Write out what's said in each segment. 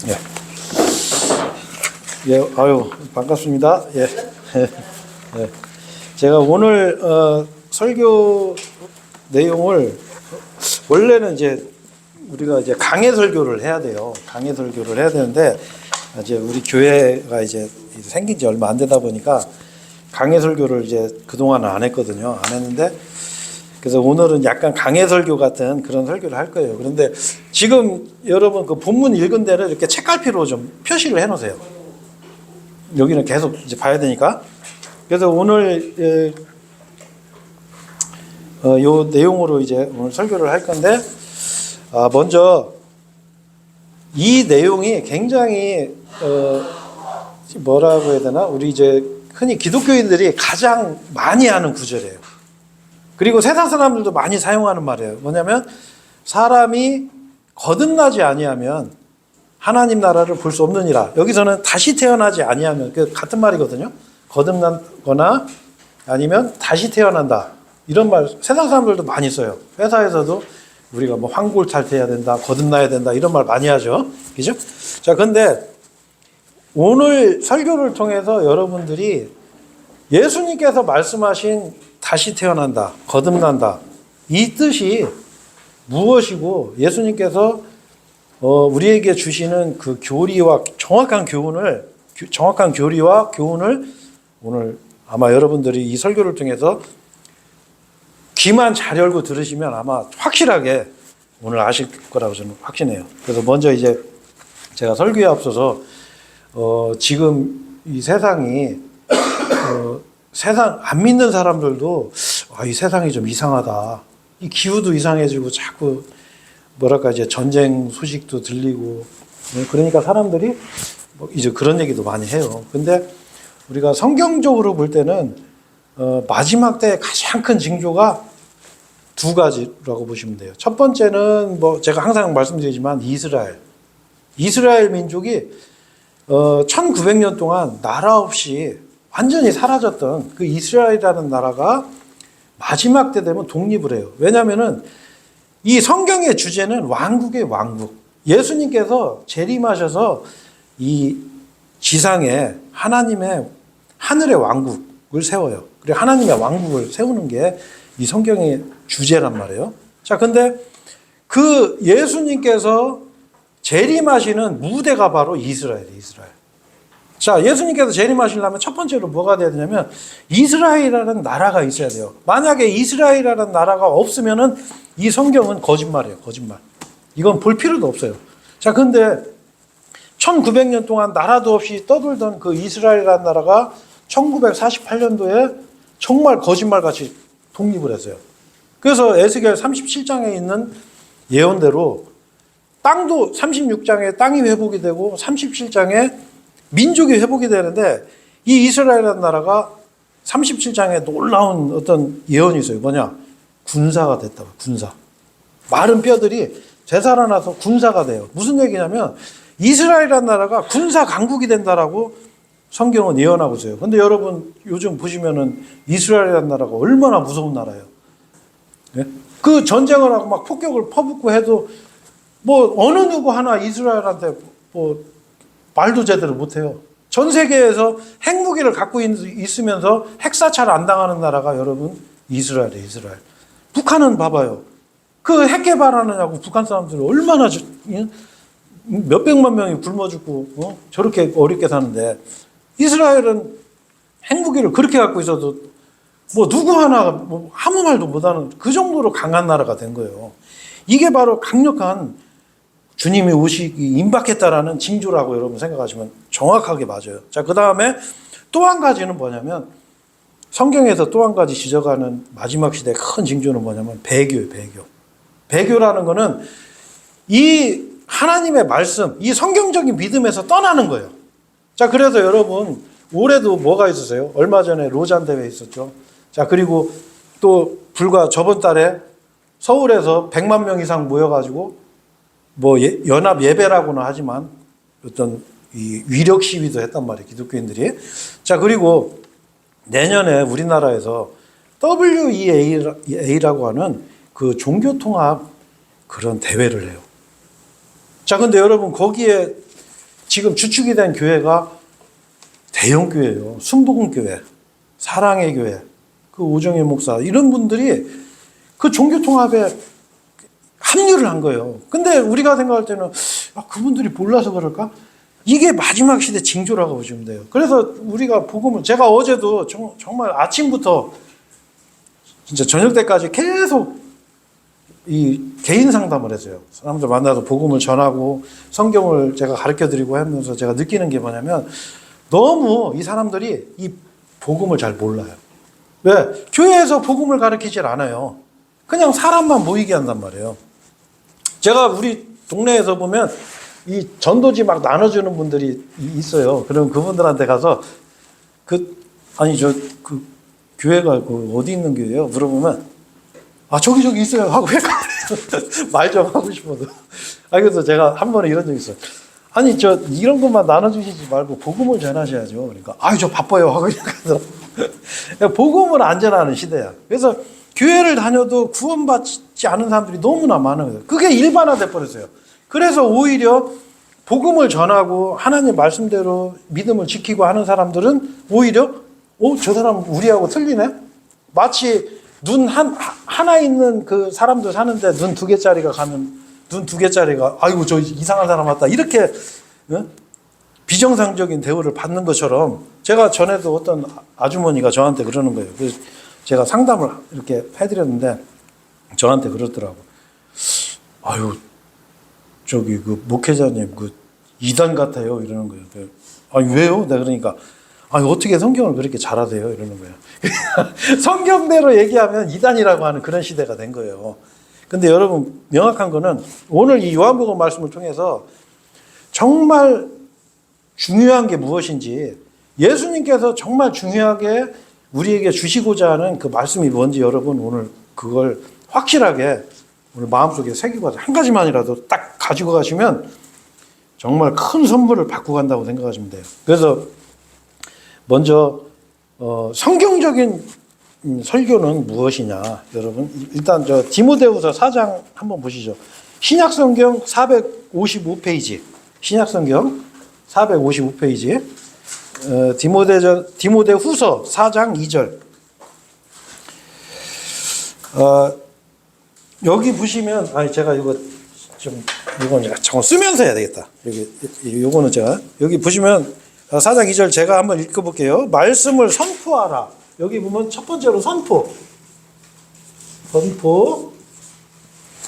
예. 예, 아유, 반갑습니다. 예. 예. 제가 오늘 설교 내용을 원래는 이제 우리가 이제 강해 설교를 해야 돼요. 강해 설교를 해야 되는데 이제 우리 교회가 이제 생긴 지 얼마 안 되다 보니까 강해 설교를 이제 그동안은 안 했거든요. 안 했는데 그래서 오늘은 약간 강해 설교 같은 그런 설교를 할 거예요. 그런데 지금 여러분 그 본문 읽은 데를 이렇게 책갈피로 좀 표시를 해 놓으세요. 여기는 계속 이제 봐야 되니까. 그래서 오늘 요 내용으로 이제 오늘 설교를 할 건데 먼저 이 내용이 굉장히 뭐라고 해야 되나? 우리 이제 흔히 기독교인들이 가장 많이 하는 구절이에요. 그리고 세상 사람들도 많이 사용하는 말이에요. 뭐냐면 사람이 거듭나지 아니하면 하나님 나라를 볼 수 없느니라. 여기서는 다시 태어나지 아니하면 그 같은 말이거든요. 거듭나거나 아니면 다시 태어난다. 이런 말 세상 사람들도 많이 써요. 회사에서도 우리가 뭐 환골탈태해야 된다, 거듭나야 된다 이런 말 많이 하죠. 그죠? 자, 근데 오늘 설교를 통해서 여러분들이 예수님께서 말씀하신 다시 태어난다, 거듭난다 이 뜻이 무엇이고 예수님께서 우리에게 주시는 그 교리와 정확한 교리와 교훈을 오늘 아마 여러분들이 이 설교를 통해서 귀만 잘 열고 들으시면 아마 확실하게 오늘 아실 거라고 저는 확신해요. 그래서 먼저 이제 제가 설교에 앞서서 지금 이 세상이 세상 안 믿는 사람들도 이 세상이 좀 이상하다. 이 기후도 이상해지고 자꾸 뭐랄까 이제 전쟁 소식도 들리고 그러니까 사람들이 이제 그런 얘기도 많이 해요. 근데 우리가 성경적으로 볼 때는 마지막 때의 가장 큰 징조가 두 가지라고 보시면 돼요. 첫 번째는 뭐 제가 항상 말씀드리지만 이스라엘 민족이 1900년 동안 나라 없이 완전히 사라졌던 그 이스라엘이라는 나라가 마지막 때 되면 독립을 해요. 왜냐하면은 이 성경의 주제는 왕국의 왕국. 예수님께서 재림하셔서 이 지상에 하나님의 하늘의 왕국을 세워요. 그리고 하나님의 왕국을 세우는 게 이 성경의 주제란 말이에요. 자, 근데 그 예수님께서 재림하시는 무대가 바로 이스라엘이에요, 이스라엘. 자, 예수님께서 재림하시려면 첫 번째로 뭐가 돼야 되냐면 이스라엘이라는 나라가 있어야 돼요. 만약에 이스라엘이라는 나라가 없으면은 이 성경은 거짓말이에요, 거짓말. 이건 볼 필요도 없어요. 자, 근데 1900년 동안 나라도 없이 떠돌던 그 이스라엘이라는 나라가 1948년도에 정말 거짓말같이 독립을 했어요. 그래서 에스겔 37장에 있는 예언대로 땅도 36장에 땅이 회복이 되고 37장에 민족이 회복이 되는데 이 이스라엘이라는 나라가 37장에 놀라운 어떤 예언이 있어요. 뭐냐? 군사가 됐다고. 군사. 마른 뼈들이 되살아나서 군사가 돼요. 무슨 얘기냐면 이스라엘이라는 나라가 군사 강국이 된다라고 성경은 예언하고 있어요. 근데 여러분 요즘 보시면은 이스라엘이라는 나라가 얼마나 무서운 나라예요. 예? 그 전쟁을 하고 막 폭격을 퍼붓고 해도 뭐 어느 누구 하나 이스라엘한테 뭐 말도 제대로 못해요. 전 세계에서 핵무기를 갖고 있으면서 핵사찰 안 당하는 나라가 여러분 이스라엘이에요. 이스라엘. 북한은 봐봐요. 그 핵 개발하느냐고 북한 사람들이 얼마나 몇백만 명이 굶어 죽고 저렇게 어렵게 사는데 이스라엘은 핵무기를 그렇게 갖고 있어도 뭐 누구 하나 뭐 아무 말도 못하는 그 정도로 강한 나라가 된 거예요. 이게 바로 강력한 주님이 오시기 임박했다라는 징조라고 여러분 생각하시면 정확하게 맞아요. 자, 그 다음에 또 한 가지는 뭐냐면 성경에서 또 한 가지 지적하는 마지막 시대의 큰 징조는 뭐냐면 배교예요, 배교. 배교라는 거는 이 하나님의 말씀, 이 성경적인 믿음에서 떠나는 거예요. 자, 그래서 여러분 올해도 뭐가 있었어요? 얼마 전에 로잔 대회 있었죠. 자, 그리고 또 불과 저번 달에 서울에서 100만 명 이상 모여가지고 뭐 연합 예배라고는 하지만 어떤 이 위력 시위도 했단 말이에요, 기독교인들이. 자, 그리고 내년에 우리나라에서 WEA라고 하는 그 종교통합 그런 대회를 해요. 자, 근데 여러분 거기에 지금 주축이 된 교회가 대형 교회예요. 순복음 교회, 사랑의 교회, 그 오정희 목사 이런 분들이 그 종교 통합에 합류를 한 거예요. 근데 우리가 생각할 때는 그분들이 몰라서 그럴까? 이게 마지막 시대 징조라고 보시면 돼요. 그래서 우리가 복음을 제가 어제도 정말 아침부터 진짜 저녁 때까지 계속 이 개인 상담을 했어요. 사람들 만나서 복음을 전하고 성경을 제가 가르쳐드리고 하면서 제가 느끼는 게 뭐냐면 너무 이 사람들이 이 복음을 잘 몰라요. 왜? 교회에서 복음을 가르치질 않아요. 그냥 사람만 모이게 한단 말이에요. 제가 우리 동네에서 보면 이 전도지 막 나눠주는 분들이 있어요. 그럼 그분들한테 가서 그 교회가 어디 있는 교회예요? 물어보면 저기 있어요 하고 말 좀 하고 싶어도. 그래서 제가 한 번에 이런 적이 있어요. 이런 것만 나눠주시지 말고 복음을 전하셔야죠. 그러니까 저 바빠요 하고 그러더라고요. 복음을 안 전하는 시대야. 그래서 교회를 다녀도 구원받지 않은 사람들이 너무나 많은 거예요. 그게 일반화돼 버렸어요. 그래서 오히려 복음을 전하고 하나님 말씀대로 믿음을 지키고 하는 사람들은 오히려 저 사람 우리하고 틀리네? 마치 눈 하나 있는 그 사람들 사는데 눈 2개짜리가 가면 눈 2개짜리가 아이고 저 이상한 사람 왔다 이렇게 비정상적인 대우를 받는 것처럼 제가 전에도 어떤 아주머니가 저한테 그러는 거예요. 그래서 제가 상담을 이렇게 해드렸는데 저한테 그러더라고. 저기 그 목회자님 그 이단 같아요 이러는 거예요. 왜요? 내가 그러니까 어떻게 성경을 그렇게 잘하세요? 이러는 거예요. 성경대로 얘기하면 이단이라고 하는 그런 시대가 된 거예요. 근데 여러분 명확한 거는 오늘 이 요한복음 말씀을 통해서 정말 중요한 게 무엇인지 예수님께서 정말 중요하게 우리에게 주시고자 하는 그 말씀이 뭔지 여러분 오늘 그걸 확실하게 오늘 마음속에 새기고 한 가지만이라도 딱 가지고 가시면 정말 큰 선물을 받고 간다고 생각하시면 돼요. 그래서 먼저 성경적인 설교는 무엇이냐 여러분 일단 디모데후서 4장 한번 보시죠. 신약성경 455페이지 신약성경 455페이지 디모데후서 4장 2절 여기 보시면 제가 이건 잠깐 쓰면서 해야 되겠다. 요거는 제가 여기 보시면 4장 2절 제가 한번 읽어볼게요. 말씀을 선포하라. 여기 보면 첫 번째로 선포.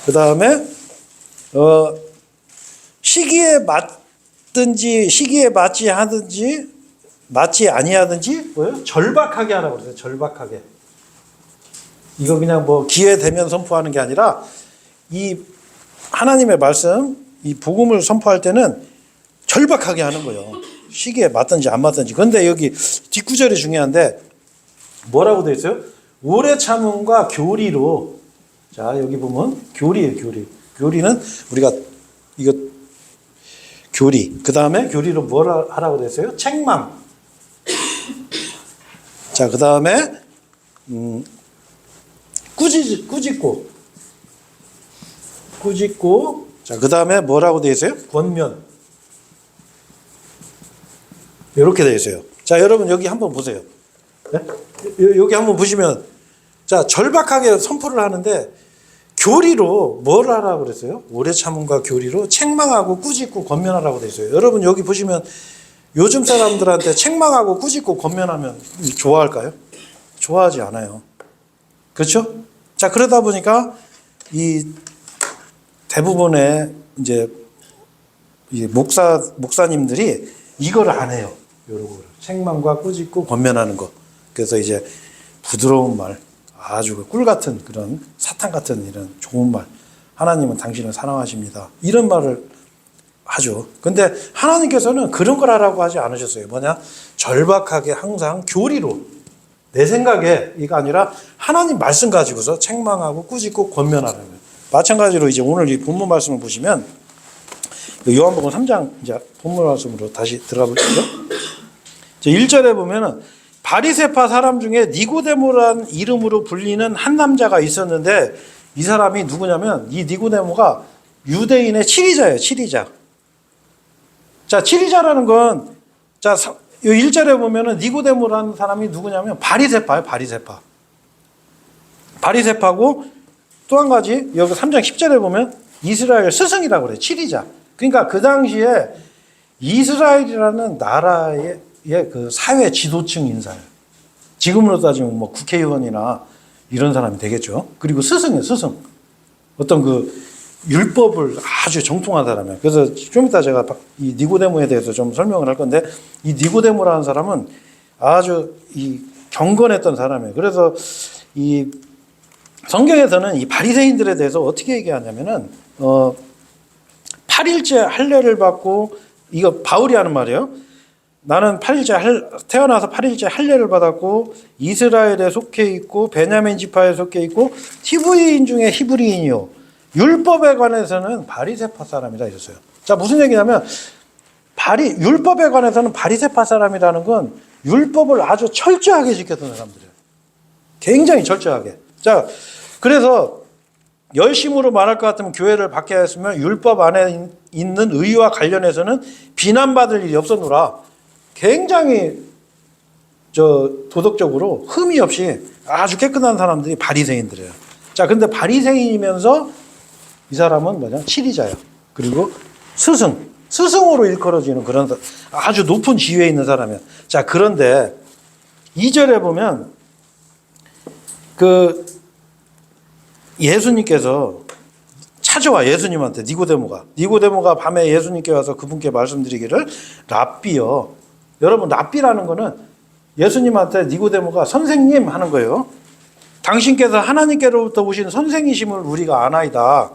그 다음에 시기에 맞든지 시기에 맞지 하든지 맞지 아니하든지 뭐예요? 절박하게 하라고 그러세요. 절박하게. 이거 그냥 기회 되면 선포하는 게 아니라 이 하나님의 말씀, 이 복음을 선포할 때는 절박하게 하는 거예요. 시기에 맞든지 안 맞든지. 그런데 여기 뒷구절이 중요한데 뭐라고 되어 있어요? 오래 참음과 교리로. 자, 여기 보면 교리예요, 교리. 교리는 우리가 이거 교리. 그 다음에 교리로 뭘 하라고 되어 있어요? 책망. 자, 그 다음에 꾸짖고. 자, 그 다음에 뭐라고 되어 있어요? 권면. 이렇게 되어 있어요. 자, 여러분 여기 한번 보세요. 네? 여기 한번 보시면 자, 절박하게 선포를 하는데 교리로 뭘 하라고 그랬어요? 오래 참음과 교리로 책망하고 꾸짖고 권면하라고 되어 있어요. 여러분 여기 보시면 요즘 사람들한테 책망하고 꾸짖고 권면하면 좋아할까요? 좋아하지 않아요. 그렇죠? 자, 그러다 보니까 이 대부분의 이제 이 목사님들이 이걸 안 해요. 요런 책망과 꾸짖고 권면하는 거. 그래서 이제 부드러운 말, 아주 꿀 같은 그런 사탕 같은 이런 좋은 말. 하나님은 당신을 사랑하십니다. 이런 말을 하죠. 근데 하나님께서는 그런 걸 하라고 하지 않으셨어요. 뭐냐? 절박하게 항상 교리로 내 생각에 이거 아니라 하나님 말씀 가지고서 책망하고 꾸짖고 권면하는 거예요. 마찬가지로 이제 오늘 이 본문 말씀을 보시면 요한복음 3장 이제 본문 말씀으로 다시 들어가 볼게요. 1절에 보면은 바리새파 사람 중에 니고데모라는 이름으로 불리는 한 남자가 있었는데 이 사람이 누구냐면 이 니고데모가 유대인의 치리자예요. 치리자. 자, 치리자라는 건, 자, 이 1절에 보면은 니고데모라는 사람이 누구냐면 바리새파예요, 바리새파. 바리새파고 또 한 가지, 여기 3장 10절에 보면 이스라엘 스승이라고 그래요, 치리자. 그러니까 그 당시에 이스라엘이라는 나라의 그 사회 지도층 인사예요. 지금으로 따지면 뭐 국회의원이나 이런 사람이 되겠죠. 그리고 스승이에요, 스승. 어떤 그 율법을 아주 정통한 사람이에요. 그래서 좀 이따 제가 이 니고데모에 대해서 좀 설명을 할 건데, 이 니고데모라는 사람은 아주 이 경건했던 사람이에요. 그래서 이 성경에서는 이 바리새인들에 대해서 어떻게 얘기하냐면은 8일째 할례를 받고, 이거 바울이 하는 말이에요. 나는 태어나서 8일째 할례를 받았고 이스라엘에 속해 있고 베냐민 지파에 속해 있고 히브리인 중에 히브리인이요 율법에 관해서는 바리새파 사람이다 이랬어요. 자, 무슨 얘기냐면 율법에 관해서는 바리새파 사람이라는 건 율법을 아주 철저하게 지켰던 사람들이에요. 굉장히 철저하게. 자, 그래서 열심으로 말할 것 같으면 교회를 받게 하였으면 율법 안에 있는 의와 관련해서는 비난받을 일이 없었노라. 굉장히 도덕적으로 흠이 없이 아주 깨끗한 사람들이 바리새인들이에요. 자, 근데 바리새인이면서 이 사람은 뭐냐? 치리자예요. 그리고 스승으로 일컬어지는 그런 아주 높은 지위에 있는 사람이에요. 자, 그런데 2절에 보면 그 예수님께서 찾아와, 예수님한테 니고데모가 밤에 예수님께 와서 그분께 말씀드리기를 랍비여. 여러분, 랍비라는 거는 예수님한테 니고데모가 선생님 하는 거예요. 당신께서 하나님께로부터 오신 선생이심을 우리가 아나이다.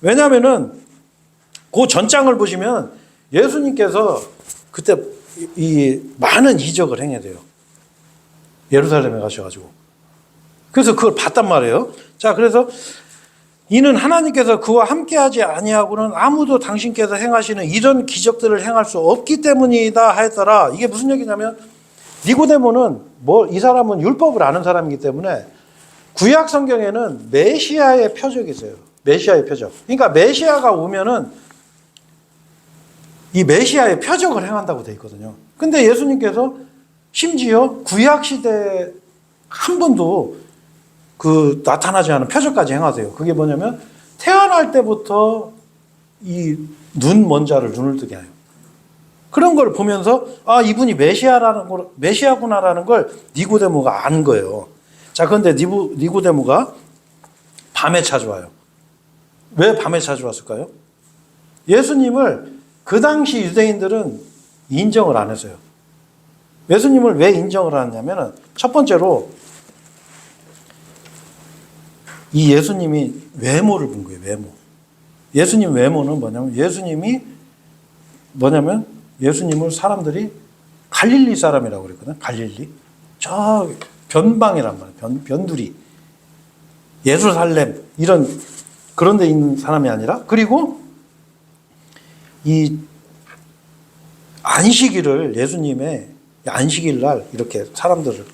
왜냐하면은 그 전장을 보시면 예수님께서 그때 이 많은 이적을 행해야 예루살렘에 가셔가지고. 그래서 그걸 봤단 말이에요. 자, 그래서 이는 하나님께서 그와 함께하지 아니하고는 아무도 당신께서 행하시는 이런 기적들을 행할 수 없기 때문이다 하였더라. 이게 무슨 얘기냐면 니고데모는 이 사람은 율법을 아는 사람이기 때문에 구약 성경에는 메시아의 표적이 있어요. 메시아의 표적. 그러니까 메시아가 오면은 이 메시아의 표적을 행한다고 돼 있거든요. 근데 예수님께서 심지어 구약 시대에 한 번도 나타나지 않은 표적까지 행하세요. 그게 뭐냐면 태어날 때부터 이 눈 먼 자를 눈을 뜨게 해요. 그런 걸 보면서 이분이 메시아구나라는 걸 니고데모가 안 거예요. 자, 그런데 니고데모가 밤에 찾아와요. 왜 밤에 찾아왔을까요? 예수님을 그 당시 유대인들은 인정을 안 했어요. 예수님을 왜 인정을 안 했냐면 첫 번째로 이 예수님이 외모를 본 거예요. 외모. 예수님 외모는 예수님을 사람들이 갈릴리 사람이라고 그랬거든. 갈릴리. 저 변방이란 말이에요. 변두리. 예루살렘 이런 그런 데 있는 사람이 아니라, 그리고 이 안식일을 예수님의 안식일 날 이렇게 사람들을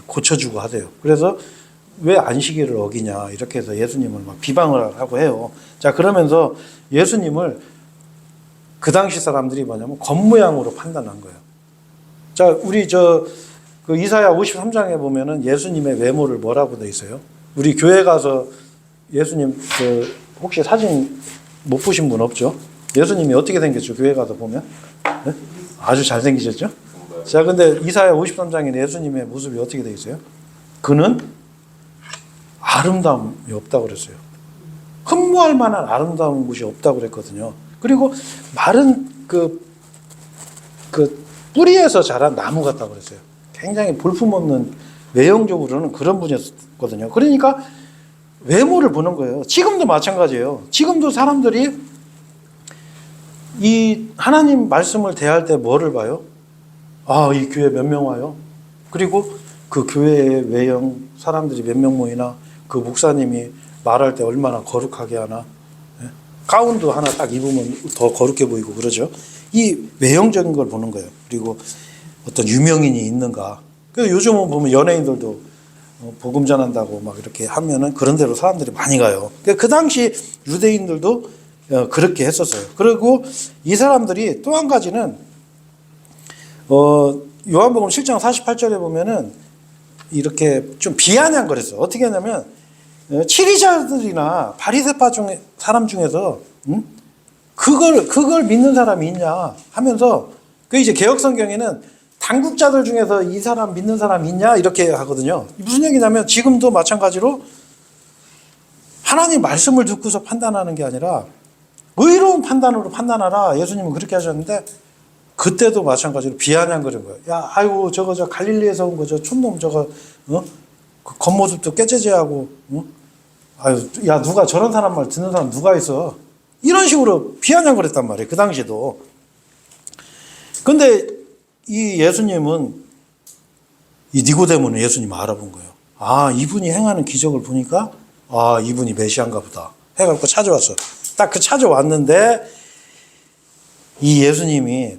고쳐주고 하세요. 그래서 왜 안식일을 어기냐 이렇게 해서 예수님을 막 비방을 하고 해요. 자, 그러면서 예수님을 그 당시 사람들이 겉모양으로 판단한 거예요. 자, 우리 그 이사야 53장에 보면은 예수님의 외모를 뭐라고 돼 있어요? 우리 교회 가서 예수님 혹시 사진 못 보신 분 없죠? 예수님이 어떻게 생겼죠? 교회 가서 보면 네? 아주 잘 생기셨죠? 자, 근데 이사야 53장에 예수님의 모습이 어떻게 돼 있어요? 그는 아름다움이 없다고 그랬어요. 흠모할 만한 아름다운 곳이 없다고 그랬거든요. 그리고 마른 그 뿌리에서 자란 나무 같다고 그랬어요. 굉장히 볼품없는 외형적으로는 그런 분이었거든요. 그러니까 외모를 보는 거예요. 지금도 마찬가지예요. 지금도 사람들이 이 하나님 말씀을 대할 때 뭐를 봐요? 이 교회 몇 명 와요? 그리고 그 교회의 외형, 사람들이 몇 명 모이나, 그 목사님이 말할 때 얼마나 거룩하게 하나, 가운도 하나 딱 입으면 더 거룩해 보이고 그러죠. 이 외형적인 걸 보는 거예요. 그리고 어떤 유명인이 있는가. 그래서 요즘은 보면 연예인들도 복음 전한다고 막 이렇게 하면은 그런 데로 사람들이 많이 가요. 그 당시 유대인들도 그렇게 했었어요. 그리고 이 사람들이 또 한 가지는 요한복음 7장 48절에 보면은 이렇게 좀 비아냥거렸어요. 어떻게 하냐면 치리자들이나 바리새파 중에 사람 중에서 그걸 믿는 사람이 있냐 하면서 그 이제 개혁 성경에는 당국자들 중에서 이 사람 믿는 사람이 있냐 이렇게 하거든요. 무슨 얘기냐면 지금도 마찬가지로 하나님 말씀을 듣고서 판단하는 게 아니라 의로운 판단으로 판단하라. 예수님은 그렇게 하셨는데 그때도 마찬가지로 비아냥거린 거예요. 야, 아이고 저거 저 갈릴리에서 온 거 저 촌놈 저거 그 겉모습도 깨재재하고 아유 야 누가 저런 사람 말 듣는 사람 누가 있어? 이런 식으로 비아냥거렸단 말이에요. 그 당시에도. 근데 이 예수님은 이 니고데모는 예수님 알아본 거예요. 아 이분이 행하는 기적을 보니까 아 이분이 메시아인가 보다 해갖고 찾아왔어. 딱 그 찾아왔는데 이 예수님이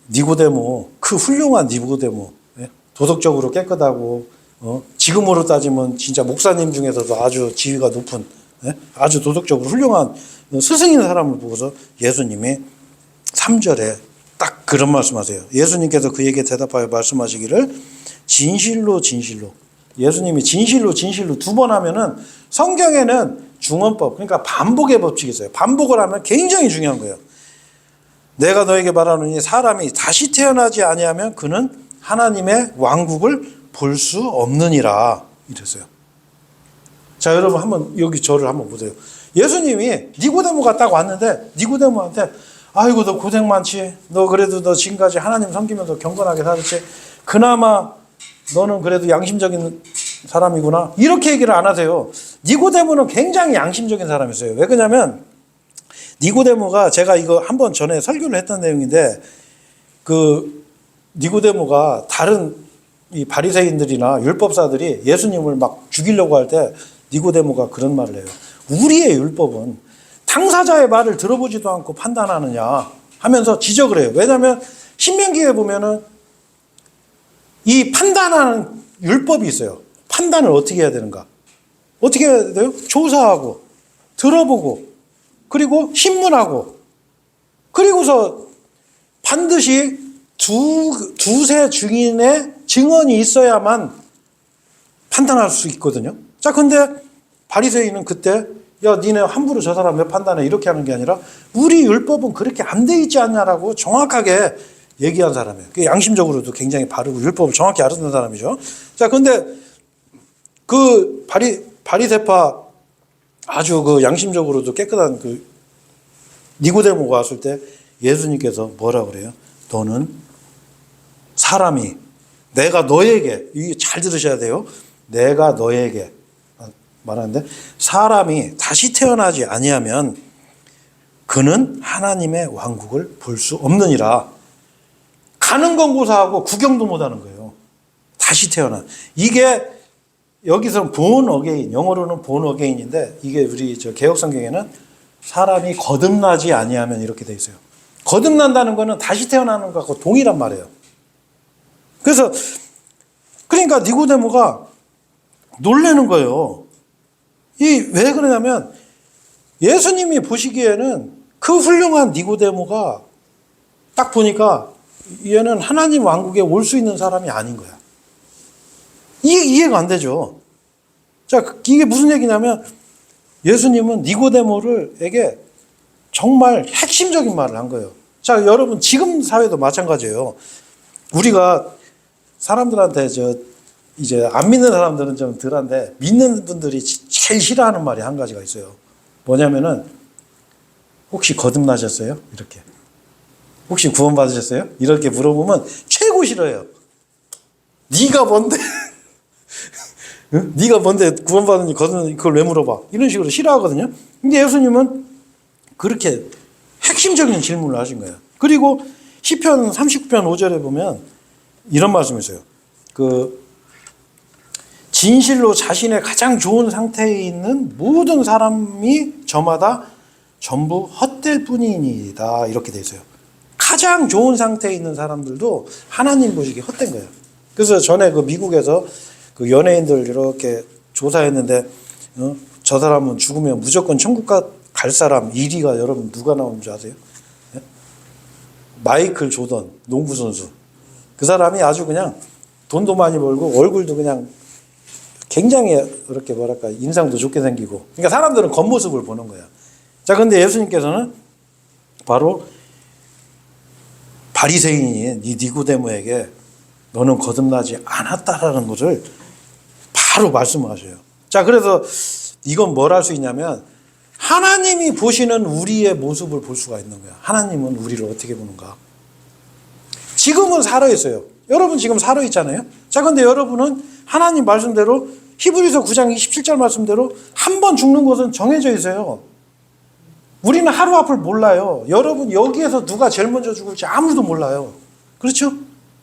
니고데모 그 훌륭한 니고데모 도덕적으로 깨끗하고 지금으로 따지면 진짜 목사님 중에서도 아주 지위가 높은 아주 도덕적으로 훌륭한 스승인 사람을 보고서 예수님이 3절에 딱 그런 말씀하세요. 예수님께서 그에게 대답하여 말씀하시기를 진실로 진실로 예수님이 진실로 진실로 두 번 하면은 성경에는 중언법 그러니까 반복의 법칙이 있어요. 반복을 하면 굉장히 중요한 거예요. 내가 너에게 말하노니 사람이 다시 태어나지 아니하면 그는 하나님의 왕국을 볼 수 없느니라 이랬어요. 자 여러분 한번 여기 저를 한번 보세요. 예수님이 니고데모가 딱 왔는데 니고데모한테 아이고 너 고생 많지. 너 그래도 너 지금까지 하나님 섬기면서 경건하게 살았지. 그나마 너는 그래도 양심적인 사람이구나. 이렇게 얘기를 안 하세요. 니고데모는 굉장히 양심적인 사람이었어요. 왜 그러냐면 니고데모가 제가 이거 한번 전에 설교를 했던 내용인데 그 니고데모가 다른 이 바리새인들이나 율법사들이 예수님을 막 죽이려고 할 때 니고데모가 그런 말을 해요. 우리의 율법은 당사자의 말을 들어보지도 않고 판단하느냐 하면서 지적을 해요. 왜냐하면 신명기에 보면은 이 판단하는 율법이 있어요. 판단을 어떻게 해야 되는가? 어떻게 해야 돼요? 조사하고 들어보고 그리고 신문하고 그리고서 반드시 두세 증인의 증언이 있어야만 판단할 수 있거든요. 자, 근데 바리새인은 그때 야, 니네 함부로 저 사람 왜 판단해? 이렇게 하는 게 아니라 우리 율법은 그렇게 안 돼 있지 않냐라고 정확하게 얘기한 사람이에요. 양심적으로도 굉장히 바르고 율법을 정확히 알았던 사람이죠. 자, 근데 그 바리새파 아주 그 양심적으로도 깨끗한 그 니고데모가 왔을 때 예수님께서 뭐라 그래요? 너는 사람이 내가 너에게 이게 잘 들으셔야 돼요. 내가 너에게 말하는데 사람이 다시 태어나지 아니하면 그는 하나님의 왕국을 볼 수 없느니라. 가는 건 고사하고 구경도 못하는 거예요. 다시 태어나. 이게 여기서 born again, 영어로는 born again인데 이게 우리 저 개혁 성경에는 사람이 거듭나지 아니하면 이렇게 돼 있어요. 거듭난다는 거는 다시 태어나는 것과 동일한 말이에요. 그래서 그러니까 니고데모가 놀라는 거예요. 이 왜 그러냐면 예수님이 보시기에는 그 훌륭한 니고데모가 딱 보니까 얘는 하나님 왕국에 올 수 있는 사람이 아닌 거야. 이해가 안 되죠. 자, 이게 무슨 얘기냐면 예수님은 니고데모에게 정말 핵심적인 말을 한 거예요. 자, 여러분 지금 사회도 마찬가지예요. 우리가 사람들한테 이제 안 믿는 사람들은 좀 덜한데 믿는 분들이 제일 싫어하는 말이 한 가지가 있어요. 뭐냐면은 혹시 거듭나셨어요? 이렇게. 혹시 구원받으셨어요? 이렇게 물어보면 최고 싫어요. 네가 뭔데? 응? 네가 뭔데 구원받으니 그걸 왜 물어봐? 이런 식으로 싫어하거든요. 근데 예수님은 그렇게 핵심적인 질문을 하신 거예요. 그리고 시편 39편 5절에 보면 이런 말씀이 있어요. 진실로 자신의 가장 좋은 상태에 있는 모든 사람이 저마다 전부 헛될 뿐이니이다. 이렇게 돼 있어요. 가장 좋은 상태에 있는 사람들도 하나님 보시기에 헛된 거예요. 그래서 전에 그 미국에서 그 연예인들 이렇게 조사했는데 저 사람은 죽으면 무조건 천국 갈 갈 사람 1위가 여러분 누가 나오는 줄 아세요? 예? 마이클 조던, 농구 선수. 그 사람이 아주 그냥 돈도 많이 벌고 얼굴도 그냥 굉장히 이렇게 뭐랄까 인상도 좋게 생기고. 그러니까 사람들은 겉모습을 보는 거야. 자, 근데 예수님께서는 바로 바리새인인 이 니고데모에게 너는 거듭나지 않았다라는 것을 바로 말씀하셔요. 자, 그래서 이건 뭘 할 수 있냐면 하나님이 보시는 우리의 모습을 볼 수가 있는 거야. 하나님은 우리를 어떻게 보는가? 지금은 살아있어요. 여러분 지금 살아있잖아요. 자, 근데 여러분은 하나님 말씀대로 히브리서 9장 27절 말씀대로 한 번 죽는 것은 정해져 있어요. 우리는 하루 앞을 몰라요. 여러분 여기에서 누가 제일 먼저 죽을지 아무도 몰라요. 그렇죠?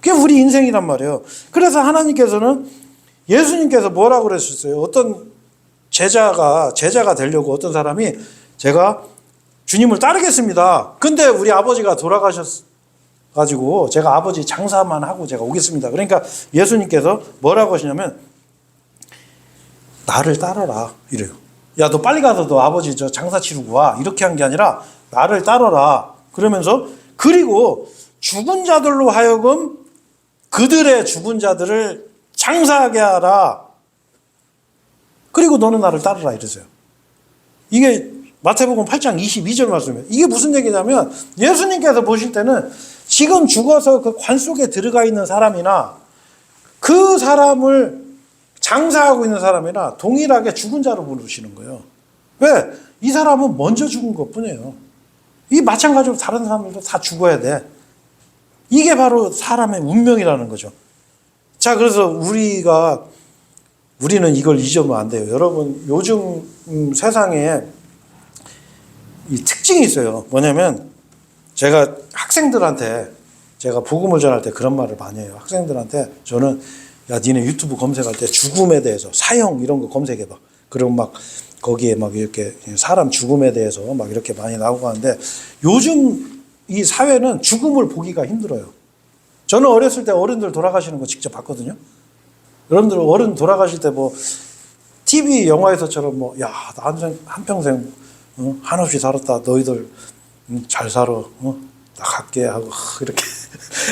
그게 우리 인생이란 말이에요. 그래서 하나님께서는 예수님께서 뭐라고 그러셨어요? 어떤 제자가 되려고 어떤 사람이 제가 주님을 따르겠습니다. 근데 우리 아버지가 돌아가셔가지고 제가 아버지 장사만 하고 제가 오겠습니다. 그러니까 예수님께서 뭐라고 하시냐면 나를 따르라 이래요. 야, 너 빨리 가서 너 아버지 저 장사 치르고 와. 이렇게 한 게 아니라 나를 따르라. 그러면서 그리고 죽은 자들로 하여금 그들의 죽은 자들을 장사하게 하라. 그리고 너는 나를 따르라 이러세요. 이게 마태복음 8장 22절 말씀이에요. 이게 무슨 얘기냐면 예수님께서 보실 때는 지금 죽어서 그 관 속에 들어가 있는 사람이나 그 사람을 장사하고 있는 사람이나 동일하게 죽은 자로 부르시는 거예요. 왜? 이 사람은 먼저 죽은 것뿐이에요. 이 마찬가지로 다른 사람들도 다 죽어야 돼. 이게 바로 사람의 운명이라는 거죠. 자, 그래서 우리는 이걸 잊으면 안 돼요. 여러분, 요즘 세상에 이 특징이 있어요. 뭐냐면 제가 학생들한테 제가 복음을 전할 때 그런 말을 많이 해요. 학생들한테 저는 야, 니네 유튜브 검색할 때 죽음에 대해서 사형 이런 거 검색해봐. 그리고 막 거기에 막 이렇게 사람 죽음에 대해서 막 이렇게 많이 나오고 하는데 요즘 이 사회는 죽음을 보기가 힘들어요. 저는 어렸을 때 어른들 돌아가시는 거 직접 봤거든요. 여러분들 어른 돌아가실 때 뭐 TV 영화에서처럼 뭐 야, 나 한평생 한없이 살았다. 너희들 잘 살아. 나 갈게 하고 이렇게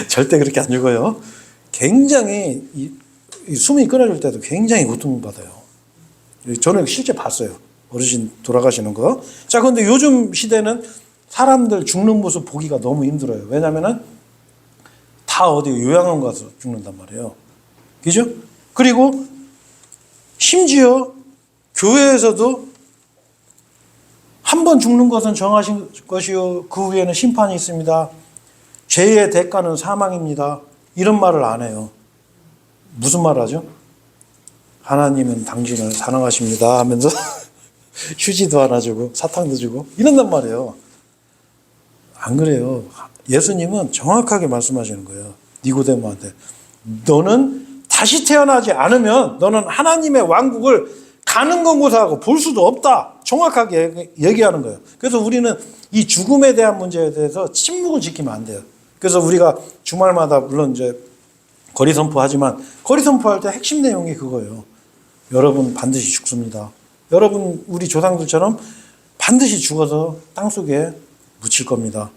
절대 그렇게 안 죽어요. 굉장히 이 숨이 끊어질 때도 굉장히 고통받아요. 저는 실제 봤어요. 어르신 돌아가시는 거. 자, 그런데 요즘 시대는 사람들 죽는 모습 보기가 너무 힘들어요. 왜냐면은 다 어디 요양원 가서 죽는단 말이에요. 그죠? 그리고 심지어 교회에서도 한 번 죽는 것은 정하신 것이요 그 후에는 심판이 있습니다. 죄의 대가는 사망입니다. 이런 말을 안 해요. 무슨 말 하죠? 하나님은 당신을 사랑하십니다 하면서 휴지도 하나 주고 사탕도 주고 이런단 말이에요. 안 그래요. 예수님은 정확하게 말씀하시는 거예요. 니고데모한테 너는 다시 태어나지 않으면 너는 하나님의 왕국을 가는 곳하고 볼 수도 없다. 정확하게 얘기하는 거예요. 그래서 우리는 이 죽음에 대한 문제에 대해서 침묵을 지키면 안 돼요. 그래서 우리가 주말마다 물론 이제 거리 선포하지만 거리 선포할 때 핵심 내용이 그거예요. 여러분 반드시 죽습니다. 여러분 우리 조상들처럼 반드시 죽어서 땅속에 묻힐 겁니다.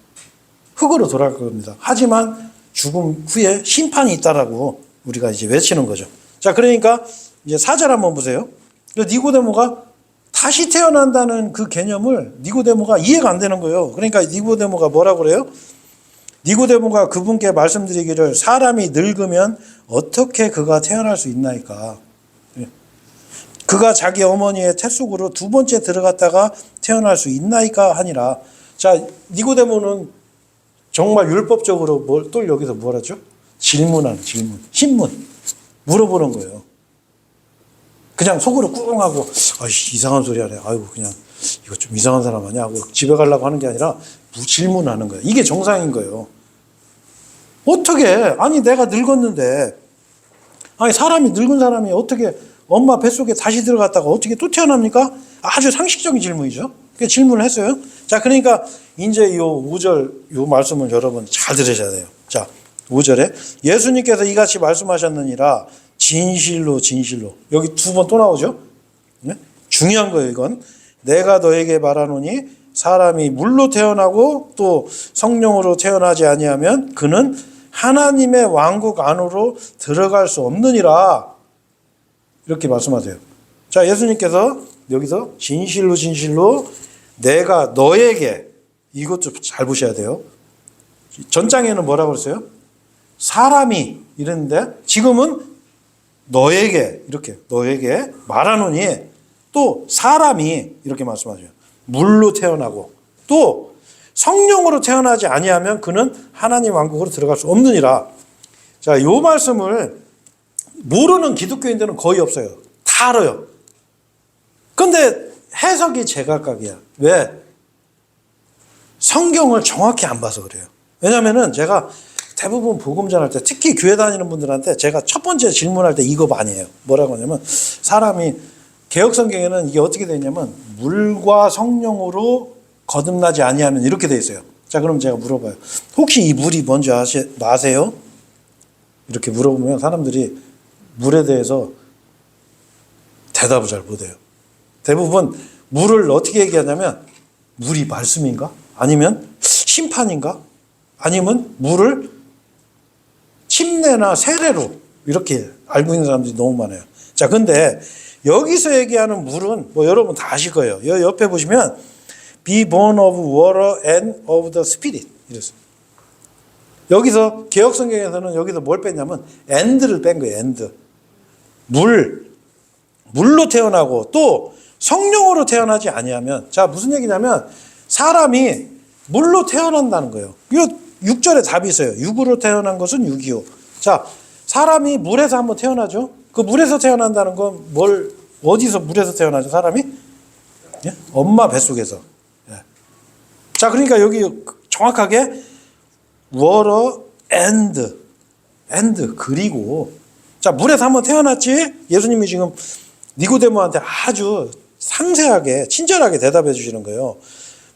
흙으로 돌아갈 겁니다. 하지만 죽음 후에 심판이 있다라고 우리가 이제 외치는 거죠. 자, 그러니까 이제 4절 한번 보세요. 니고데모가 다시 태어난다는 그 개념을 니고데모가 이해가 안 되는 거예요. 그러니까 니고데모가 뭐라고 그래요? 니고데모가 그분께 말씀드리기를 사람이 늙으면 어떻게 그가 태어날 수 있나이까? 그가 자기 어머니의 태 속으로 두 번째 들어갔다가 태어날 수 있나이까 하니라. 자, 니고데모는 정말 율법적으로 또 여기서 뭘 하죠? 질문하는 질문, 신문 물어보는 거예요. 그냥 속으로 꿍 하고 아이씨 이상한 소리 하네. 아이고 그냥 이거 좀 이상한 사람 아니야 하고 집에 가려고 하는 게 아니라 질문하는 거예요. 이게 정상인 거예요. 어떻게 아니 내가 늙었는데 아니 사람이 늙은 사람이 어떻게 엄마 뱃속에 다시 들어갔다가 어떻게 또 태어납니까? 아주 상식적인 질문이죠. 그 질문을 했어요. 자, 그러니까 이제 요 5절 요 말씀을 여러분 잘 들으셔야 돼요. 자, 5절에 예수님께서 이같이 말씀하셨느니라 진실로 진실로 여기 두 번 또 나오죠. 네? 중요한 거예요. 이건 내가 너에게 말하노니 사람이 물로 태어나고 또 성령으로 태어나지 아니하면 그는 하나님의 왕국 안으로 들어갈 수 없느니라. 이렇게 말씀하세요. 자, 예수님께서 여기서 진실로 진실로 내가 너에게, 이것도 잘 보셔야 돼요. 전장에는 뭐라고 그랬어요? 사람이 이랬는데 지금은 너에게, 이렇게 너에게 말하노니, 또 사람이 이렇게 말씀하죠. 물로 태어나고 또 성령으로 태어나지 아니하면 그는 하나님 왕국으로 들어갈 수 없느니라. 자, 이 말씀을 모르는 기독교인들은 거의 없어요. 다 알아요. 근데 해석이 제각각이야. 왜? 성경을 정확히 안 봐서 그래요. 왜냐면은 제가 대부분 복음 전할 때, 특히 교회 다니는 분들한테 제가 첫 번째 질문할 때 이거 많이 해요. 뭐라고 하냐면, 사람이 개혁 성경에는 이게 어떻게 되어 있냐면 물과 성령으로 거듭나지 아니하면 이렇게 되어 있어요. 자, 그럼 제가 물어봐요. 혹시 이 물이 뭔지 아세요? 이렇게 물어보면 사람들이 물에 대해서 대답을 잘 못해요. 대부분 물을 어떻게 얘기하냐면, 물이 말씀인가? 아니면 심판인가? 아니면 물을 침례나 세례로 이렇게 알고 있는 사람들이 너무 많아요. 자, 근데 여기서 얘기하는 물은 뭐 여러분 다 아실 거예요. 여기 옆에 보시면 be born of water and of the spirit 이랬어요. 여기서 개혁 성경에서는 여기서 뭘 뺐냐면 and를 뺀 거예요. and. 물로 태어나고 또 성령으로 태어나지 아니하면, 자, 무슨 얘기냐면 사람이 물로 태어난다는 거예요. 이거 6절에 답이 있어요. 육으로 태어난 것은 육이요. 자, 사람이 물에서 한번 태어나죠. 그 물에서 태어난다는 건 어디서 물에서 태어나죠? 사람이? 예? 엄마 뱃속에서. 예. 자, 그러니까 여기 정확하게 water and 그리고, 자, 물에서 한번 태어났지? 예수님이 지금 니고데모한테 아주 상세하게 친절하게 대답해 주시는 거예요.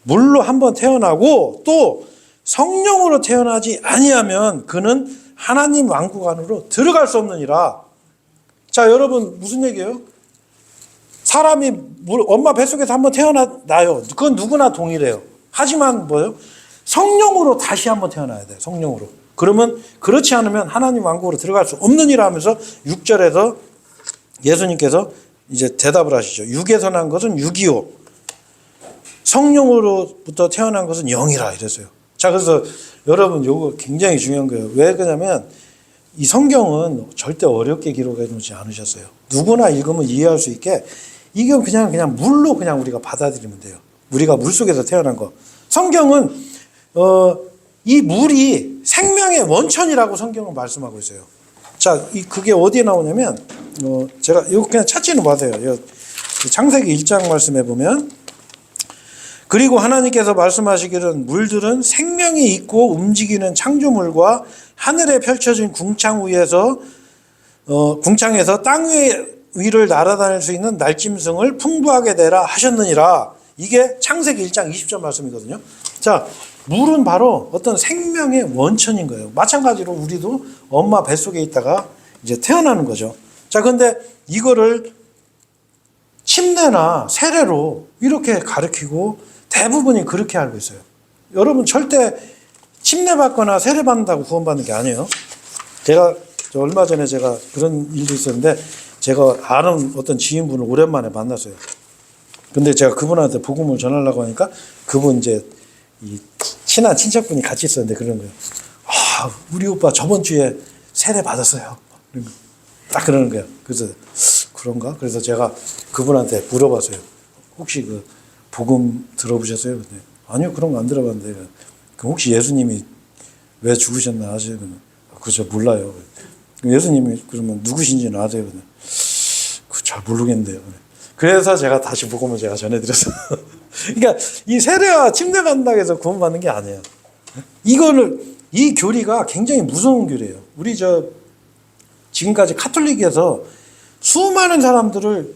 물로 한번 태어나고 또 성령으로 태어나지 아니하면 그는 하나님 왕국 안으로 들어갈 수 없느니라. 자, 여러분 무슨 얘기예요? 사람이 엄마 뱃속에서 한번 태어나요. 그건 누구나 동일해요. 하지만 뭐예요? 성령으로 다시 한번 태어나야 돼요. 성령으로. 그러면 그렇지 않으면 하나님 왕국으로 들어갈 수 없느니라 하면서 6절에서 예수님께서 이제 대답을 하시죠. 육에서 난 것은 육이요, 성령으로부터 태어난 것은 영이라 이랬어요. 자, 그래서 여러분 요거 굉장히 중요한 거예요. 왜 그러냐면 이 성경은 절대 어렵게 기록해 놓지 않으셨어요. 누구나 읽으면 이해할 수 있게, 이건 그냥 물로 그냥 우리가 받아들이면 돼요. 우리가 물속에서 태어난 거. 성경은 이 물이 생명의 원천이라고 성경은 말씀하고 있어요. 자, 그게 어디에 나오냐면 제가 이거 그냥 찾지는 마세요. 창세기 1장 말씀해 보면, 그리고 하나님께서 말씀하시기를 물들은 생명이 있고 움직이는 창조물과 하늘에 펼쳐진 궁창에서 땅 위를 날아다닐 수 있는 날짐승을 풍부하게 내라 하셨느니라. 이게 창세기 1장 20절 말씀이거든요. 자, 물은 바로 어떤 생명의 원천인 거예요. 마찬가지로 우리도 엄마 뱃속에 있다가 이제 태어나는 거죠. 자, 근데 이거를 침례나 세례로 이렇게 가르치고 대부분이 그렇게 알고 있어요. 여러분 절대 침례받거나 세례받는다고 구원받는 게 아니에요. 얼마 전에 제가 그런 일도 있었는데, 제가 아는 어떤 지인분을 오랜만에 만났어요. 근데 제가 그분한테 복음을 전하려고 하니까 그분 이제 이 친한 친척분이 같이 있었는데 그런 거예요. 아, 우리 오빠 저번 주에 세례 받았어요. 딱 그러는 거예요. 그래서 그런가? 그래서 제가 그분한테 물어봤어요. 혹시 그 복음 들어보셨어요? 근데 아니요, 그런 거 안 들어봤는데. 그럼 혹시 예수님이 왜 죽으셨나 아세요? 그저 몰라요. 예수님이 그러면 누구신지는 아세요? 잘 모르겠는데요. 그래서 제가 다시 복음을 제가 전해드렸어요. 그러니까 이 세례와 침례 받는다고 해서 구원받는 게 아니에요. 이 교리가 굉장히 무서운 교리예요. 우리 지금까지 카톨릭에서 수많은 사람들을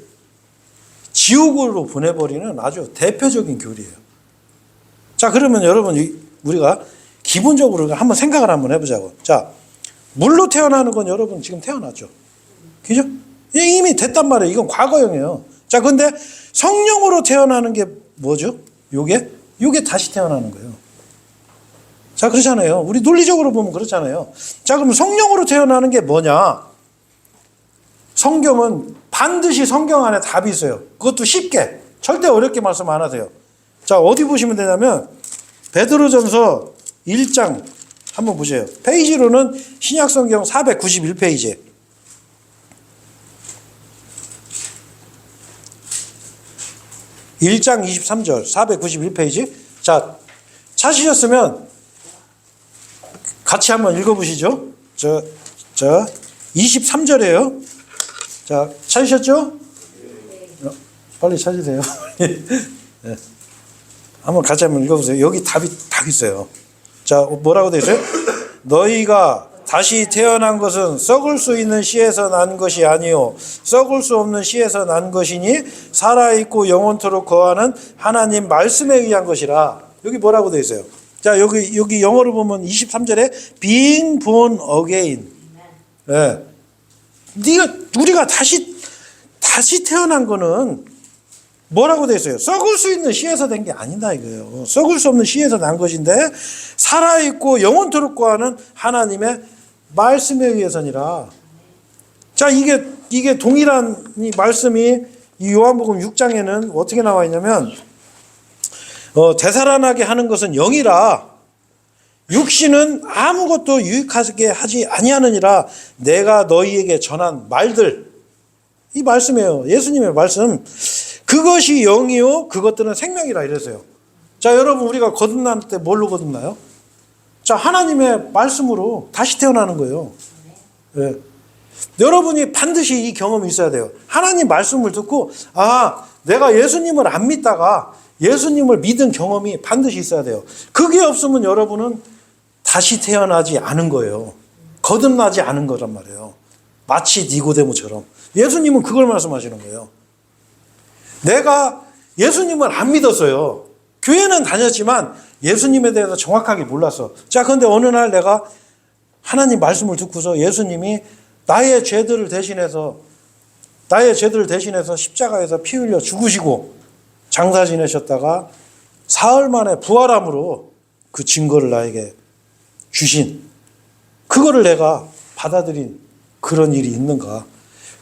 지옥으로 보내버리는 아주 대표적인 교리예요. 자, 그러면 여러분 우리가 기본적으로 한번 생각을 한번 해보자고. 자, 물로 태어나는 건 여러분 지금 태어났죠. 그죠? 이미 됐단 말이에요. 이건 과거형이에요. 자, 근데 성령으로 태어나는 게 뭐죠? 요게 이게 다시 태어나는 거예요. 자, 그렇잖아요. 우리 논리적으로 보면 그렇잖아요. 자, 그럼 성령으로 태어나는 게 뭐냐? 성경은 반드시 성경 안에 답이 있어요. 그것도 쉽게. 절대 어렵게 말씀 안 하세요. 자, 어디 보시면 되냐면 베드로전서 1장 한번 보세요. 페이지로는 신약성경 491페이지. 1장 23절 491페이지. 자, 찾으셨으면 같이 한번 읽어보시죠. 23절이에요. 자, 찾으셨죠? 빨리 찾으세요. 네. 한번 같이 한번 읽어보세요. 여기 답이 딱 있어요. 자, 뭐라고 되어 있어요? 너희가 다시 태어난 것은 썩을 수 있는 씨에서 난 것이 아니요 썩을 수 없는 씨에서 난 것이니 살아있고 영원토록 거하는 하나님 말씀에 의한 것이라. 여기 뭐라고 되어 있어요? 자, 여기 영어로 보면 23절에 being born again. 네. 우리가 다시 태어난 거는 뭐라고 되어 있어요? 썩을 수 있는 씨에서 된 게 아니다 이거예요. 썩을 수 없는 씨에서 난 것인데 살아있고 영원토록 거하는 하나님의 말씀에 의해서니라. 자, 이게 동일한 이 말씀이 이 요한복음 6장에는 어떻게 나와 있냐면 되살아나게 하는 것은 영이라 육신은 아무것도 유익하게 하지 아니하느니라. 내가 너희에게 전한 말들, 이 말씀이에요. 예수님의 말씀. 그것이 영이요 그것들은 생명이라 이랬어요. 자, 여러분 우리가 거듭날 때 뭘로 거듭나요? 자, 하나님의 말씀으로 다시 태어나는 거예요. 네. 여러분이 반드시 이 경험이 있어야 돼요. 하나님 말씀을 듣고 내가 예수님을 안 믿다가 예수님을 믿은 경험이 반드시 있어야 돼요. 그게 없으면 여러분은 다시 태어나지 않은 거예요. 거듭나지 않은 거란 말이에요. 마치 니고데모처럼. 예수님은 그걸 말씀하시는 거예요. 내가 예수님을 안 믿었어요. 교회는 다녔지만 예수님에 대해서 정확하게 몰랐어. 자, 그런데 어느 날 내가 하나님 말씀을 듣고서 예수님이 나의 죄들을 대신해서 십자가에서 피 흘려 죽으시고 장사 지내셨다가 사흘 만에 부활함으로 그 증거를 나에게 주신, 그거를 내가 받아들인 그런 일이 있는가?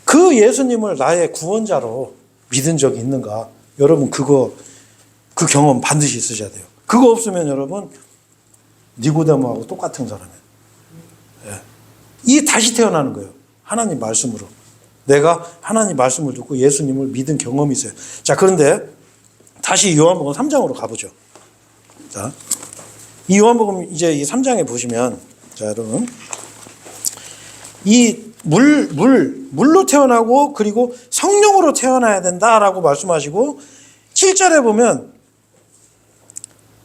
그 예수님을 나의 구원자로 믿은 적이 있는가? 여러분 그 경험 반드시 있으셔야 돼요. 그거 없으면 여러분 니고데모하고 똑같은 사람이에요. 예. 이 다시 태어나는 거예요. 하나님 말씀으로. 내가 하나님 말씀을 듣고 예수님을 믿은 경험이 있어요. 자, 그런데 다시 요한복음 3장으로 가보죠. 자, 이 요한복음 이제 이 3장에 보시면, 자, 여러분, 이 물로 태어나고 그리고 성령으로 태어나야 된다라고 말씀하시고 7절에 보면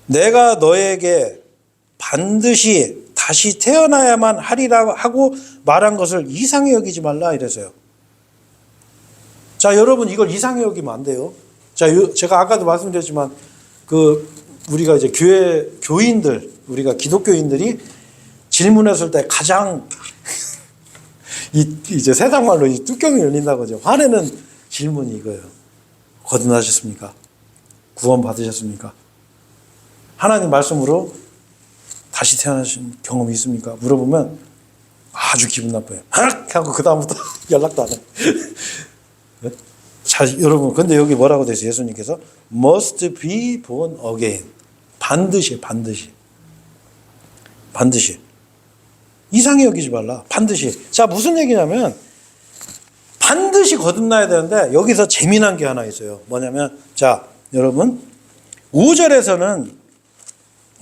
내가 너에게 반드시 다시 태어나야만 하리라 하고 말한 것을 이상히 여기지 말라 이래서요. 자, 여러분 이걸 이상히 여기면 안 돼요. 자, 제가 아까도 말씀드렸지만 우리가 이제 교인들, 우리가 기독교인들이 질문했을 때 가장 이제 세상 말로 이 뚜껑이 열린다고 하죠. 화내는 질문이 이거예요. 거듭나셨습니까? 구원 받으셨습니까? 하나님 말씀으로 다시 태어나신 경험이 있습니까? 물어보면 아주 기분 나빠요. 하고 그 다음부터 연락도 안 해요. 자, 여러분, 근데 여기 뭐라고 되어 있어요? 예수님께서 must be born again. 반드시. 이상히 여기지 말라. 반드시. 자, 무슨 얘기냐면 반드시 거듭나야 되는데 여기서 재미난 게 하나 있어요. 뭐냐면, 자, 여러분 5절에서는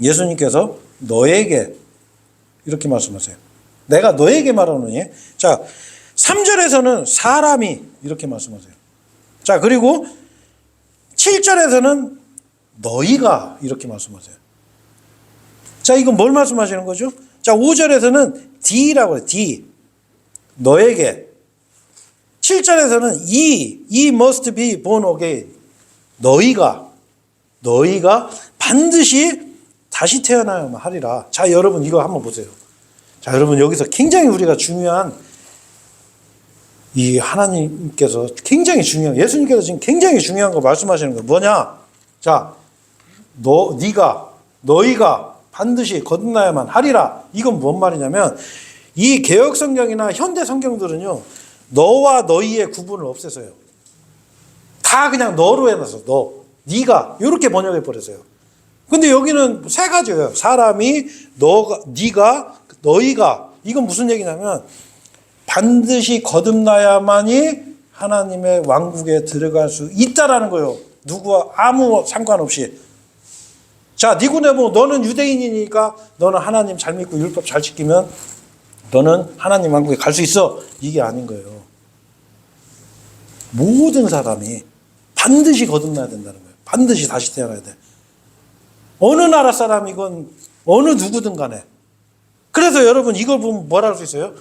예수님께서 너에게 이렇게 말씀하세요. 내가 너에게 말하노니. 자, 3절에서는 사람이 이렇게 말씀하세요. 자, 그리고 7절에서는 너희가 이렇게 말씀하세요. 자, 이건 뭘 말씀하시는 거죠? 자, 5절에서는 D라고 해요. D. 너에게. 7절에서는 E must be born again. 너희가 반드시 다시 태어나야만 하리라. 자, 여러분 이거 한번 보세요. 자, 여러분 여기서 굉장히 우리가 중요한 이 하나님께서 굉장히 중요한, 예수님께서 지금 굉장히 중요한 거 말씀하시는 거예요. 뭐냐? 자, 너희가 반드시 거듭나야만 하리라. 이건 뭔 말이냐면 이 개역 성경이나 현대 성경들은요, 너와 너희의 구분을 없애서요. 다 그냥 너로 해놨어. 네가 이렇게 번역해 버렸어요. 근데 여기는 세 가지예요. 사람이, 네가, 너희가. 이건 무슨 얘기냐면 반드시 거듭나야만이 하나님의 왕국에 들어갈 수 있다라는 거예요. 누구와 아무 상관없이. 자, 니고데모, 너는 유대인이니까 너는 하나님 잘 믿고 율법 잘 지키면 너는 하나님 왕국에 갈 수 있어. 이게 아닌 거예요. 모든 사람이 반드시 거듭나야 된다는 거예요. 반드시 다시 태어나야 돼. 어느 나라 사람이건 어느 누구든 간에. 그래서 여러분 이걸 보면 뭐라 할 수 있어요?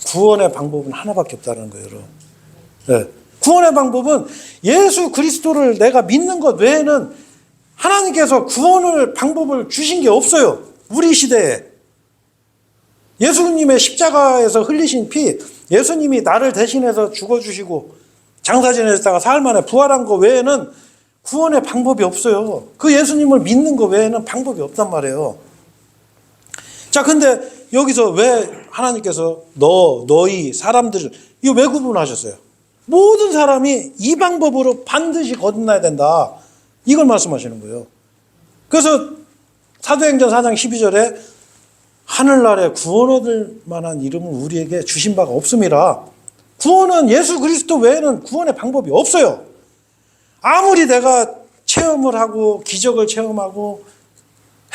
구원의 방법은 하나밖에 없다는 거예요, 여러분. 네. 구원의 방법은 예수 그리스도를 내가 믿는 것 외에는 하나님께서 방법을 주신 게 없어요. 우리 시대에. 예수님의 십자가에서 흘리신 피, 예수님이 나를 대신해서 죽어주시고 장사 지내셨다가 사흘 만에 부활한 거 외에는 구원의 방법이 없어요. 그 예수님을 믿는 거 외에는 방법이 없단 말이에요. 자, 근데 여기서 왜 하나님께서 너희, 사람들, 이거 왜 구분하셨어요? 모든 사람이 이 방법으로 반드시 거듭나야 된다. 이걸 말씀하시는 거예요. 그래서 사도행전 4장 12절에 하늘나라에 구원 얻을 만한 이름은 우리에게 주신 바가 없음이라. 구원은 예수 그리스도 외에는 구원의 방법이 없어요. 아무리 내가 체험을 하고 기적을 체험하고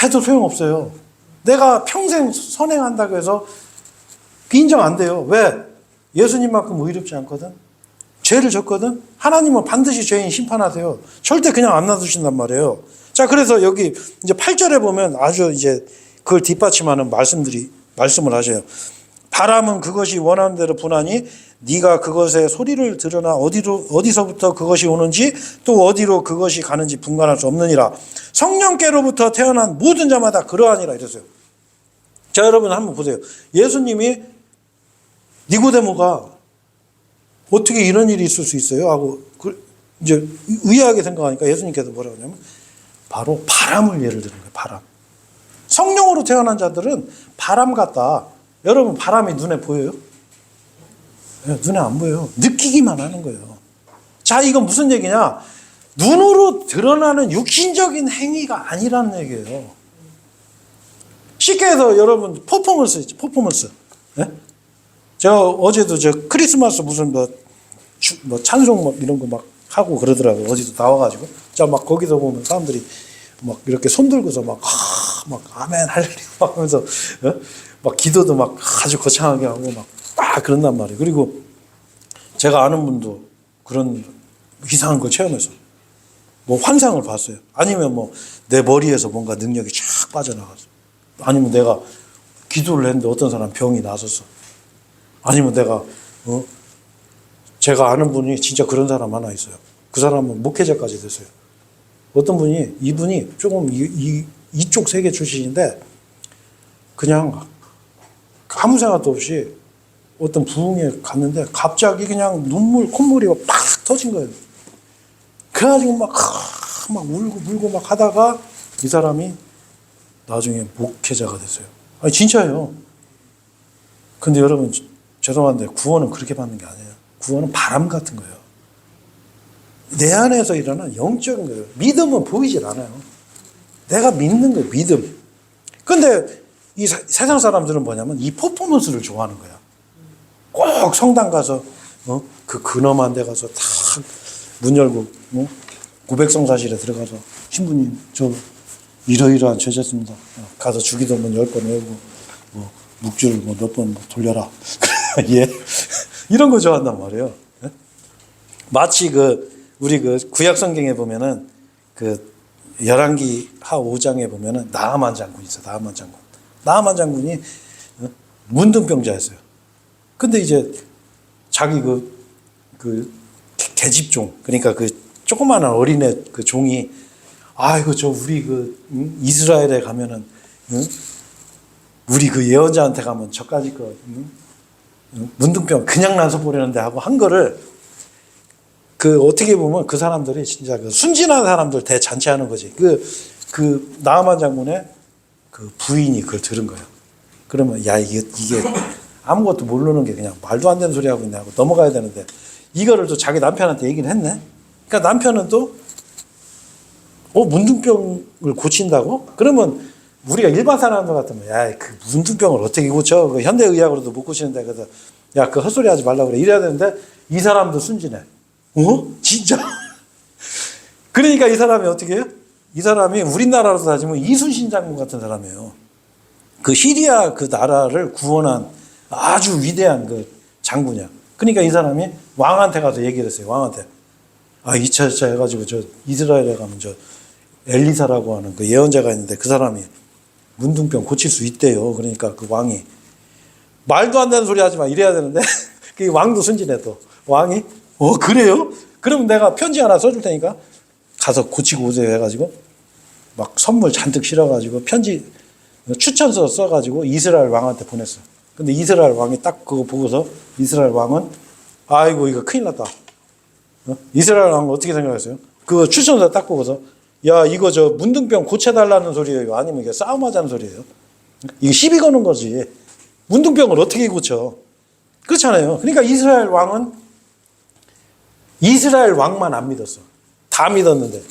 해도 소용없어요. 내가 평생 선행한다고 해서 인정 안 돼요. 왜? 예수님만큼 의롭지 않거든. 죄를 졌거든. 하나님은 반드시 죄인 심판하세요. 절대 그냥 안 놔두신단 말이에요. 자, 그래서 여기 이제 8절에 보면 아주 이제 그걸 뒷받침하는 말씀을 하셔요. 바람은 그것이 원하는 대로 부나니 네가 그것의 소리를 들으나 어디서부터 그것이 오는지 또 어디로 그것이 가는지 분간할 수 없느니라. 성령께로부터 태어난 모든 자마다 그러하니라 이랬어요. 자, 여러분 한번 보세요. 예수님이 니고데모가 어떻게 이런 일이 있을 수 있어요? 하고 이제 의아하게 생각하니까 예수님께서 뭐라고 하냐면 바로 바람을 예를 드는 거예요. 바람. 성령으로 태어난 자들은 바람 같다. 여러분 바람이 눈에 보여요? 네, 눈에 안 보여요. 느끼기만 하는 거예요. 자, 이건 무슨 얘기냐? 눈으로 드러나는 육신적인 행위가 아니라는 얘기예요. 쉽게 해서 여러분 퍼포먼스 있죠. 퍼포먼스. 네? 제가 어제도 크리스마스 무슨 뭐 찬송 막 이런 거 막 하고 그러더라고요. 어디서 나와가지고. 자, 막 거기서 보면 사람들이 막 이렇게 손 들고서 막 아멘 할렐루야 막 하면서 막 기도도 막 아주 거창하게 하고 막 그런단 말이에요. 그리고 제가 아는 분도 그런 이상한 걸 체험해서 뭐 환상을 봤어요. 아니면 뭐 내 머리에서 뭔가 능력이 쫙 빠져나갔어. 아니면 내가 기도를 했는데 어떤 사람 병이 나섰어. 아니면 제가 아는 분이 진짜 그런 사람 하나 있어요. 그 사람은 목회자까지 됐어요. 어떤 분이, 이분이 조금 이쪽 세계 출신인데 그냥 아무 생각도 없이 어떤 부흥에 갔는데 갑자기 그냥 콧물이 팍 터진 거예요. 그래가지고 막 울고 막 하다가 이 사람이 나중에 목회자가 됐어요. 아니, 진짜예요. 근데 여러분, 죄송한데 구원은 그렇게 받는 게 아니에요. 구원은 바람 같은 거예요. 내 안에서 일어나는 영적인 거예요. 믿음은 보이질 않아요. 내가 믿는 거예요, 믿음. 근데 이 세상 사람들은 뭐냐면 이 퍼포먼스를 좋아하는 거야. 꼭 성당 가서 그 근엄한 데 가서 탁 문 열고 고백성사실에 들어가서 신부님 저 이러이러한 죄졌습니다. 가서 주기도문 10번 외우고 뭐 묵주를 뭐 몇 번 돌려라. 예. 이런 거 좋아한단 말이에요. 마치 우리 구약 성경에 보면은 열왕기 하 5장에 보면은 나아만 장군 있어. 나아만 장군이 문둥병자였어요. 근데 이제 자기 계집종, 그러니까 조그마한 어린애 종이 아이고 우리 이스라엘에 가면은 우리 예언자한테 가면 저까지 문둥병 그냥 나서 보려는데 하고 한 거를 어떻게 보면 그 사람들이 진짜 순진한 사람들 대잔치하는 거지. 그 나아만 장군의 그 부인이 그걸 들은 거예요. 그러면 야 이게 아무것도 모르는 게 그냥 말도 안 되는 소리 하고 있냐고 넘어가야 되는데 이거를 또 자기 남편한테 얘기를 했네. 그러니까 남편은 또 문둥병을 고친다고? 그러면 우리가 일반 사람들 같으면 야 그 문둥병을 어떻게 고쳐? 그 현대의학으로도 못 고치는데 그래서 야 그 헛소리 하지 말라고 그래 이래야 되는데 이 사람도 순진해. 진짜? 그러니까 이 사람이 어떻게 해요? 이 사람이 우리나라로 따지면 이순신 장군 같은 사람이에요. 그 시리아 그 나라를 구원한 아주 위대한 그 장군이야. 그러니까 이 사람이 왕한테 가서 얘기를 했어요. 왕한테. 이차 해가지고 저 이스라엘에 가면 저 엘리사라고 하는 그 예언자가 있는데 그 사람이 문둥병 고칠 수 있대요. 그러니까 그 왕이 말도 안 되는 소리 하지 마 이래야 되는데 그 왕도 순진해 또. 왕이 그래요? 그러면 내가 편지 하나 써줄 테니까 가서 고치고 오세요 해가지고 막 선물 잔뜩 실어가지고 편지 추천서 써가지고 이스라엘 왕한테 보냈어. 근데 이스라엘 왕이 딱 그거 보고서 이스라엘 왕은 아이고 이거 큰일 났다. 이스라엘 왕은 어떻게 생각했어요? 그 추천서 딱 보고서 야 이거 저 문둥병 고쳐달라는 소리예요? 아니면 이게 싸움하자는 소리예요? 이게 시비 거는 거지. 문둥병을 어떻게 고쳐? 그렇잖아요. 그러니까 이스라엘 왕만 안 믿었어. 다 믿었는데.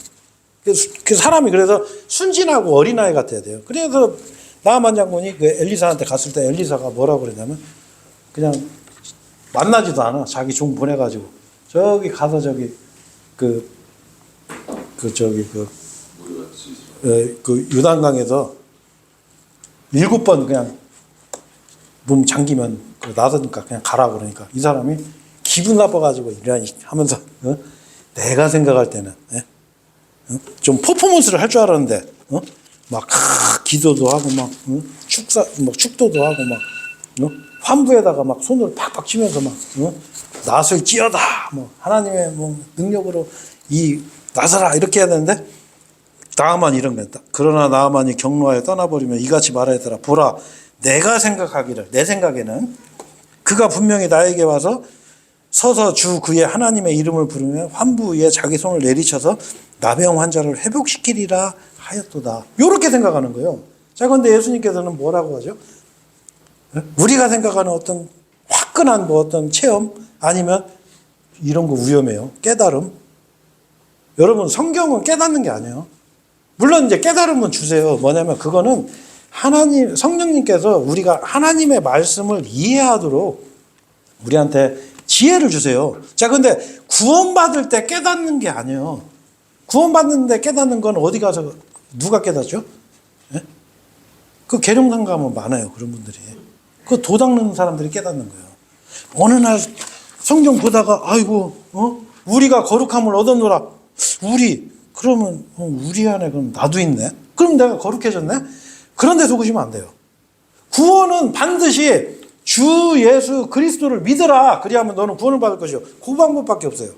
그 사람이 그래서 순진하고 어린아이 같아야 돼요. 그래서 나아만 장군이 그 엘리사한테 갔을 때 엘리사가 뭐라고 그랬냐면 그냥 만나지도 않아. 자기 종 보내가지고 저기 가서 저기 그 요단강에서 7번 그냥 몸 잠기면 나서니까 그냥 가라 그러니까 이 사람이 기분 나빠가지고 이러니 하면서 내가 생각할 때는 좀 퍼포먼스를 할 줄 알았는데 막 기도도 하고 막 축도도 하고 막 환부에다가 막 손을 팍팍 치면서 막 낫을 찧어다 뭐 하나님의 뭐 능력으로 이 나서라 이렇게 해야 되는데 나아만이 이런 거였다. 그러나 나아만이 경로하여 떠나버리면 이같이 말하였더라. 보라 내가 생각하기를 내 생각에는 그가 분명히 나에게 와서 서서 주 그의 하나님의 이름을 부르며 환부 위에 자기 손을 내리쳐서 나병 환자를 회복시키리라 하였도다. 이렇게 생각하는 거예요. 자, 그런데 예수님께서는 뭐라고 하죠? 우리가 생각하는 어떤 화끈한 뭐 어떤 체험 아니면 이런 거 위험해요. 깨달음. 여러분 성경은 깨닫는 게 아니에요. 물론 이제 깨달음은 주세요. 뭐냐면 그거는 하나님 성령님께서 우리가 하나님의 말씀을 이해하도록 우리한테 지혜를 주세요. 자, 근데 구원받을 때 깨닫는 게 아니에요. 구원받는데 깨닫는 건 어디 가서 누가 깨닫죠? 예? 그 계룡산 가면 많아요. 그런 분들이. 그 도 닦는 사람들이 깨닫는 거예요. 어느 날 성경 보다가 아이고 우리가 거룩함을 얻었노라. 그러면 우리 안에 그럼 나도 있네. 그럼 내가 거룩해졌네. 그런데 속으시면 안 돼요. 구원은 반드시 주 예수 그리스도를 믿으라. 그리하면 너는 구원을 받을 것이요. 그 방법밖에 없어요.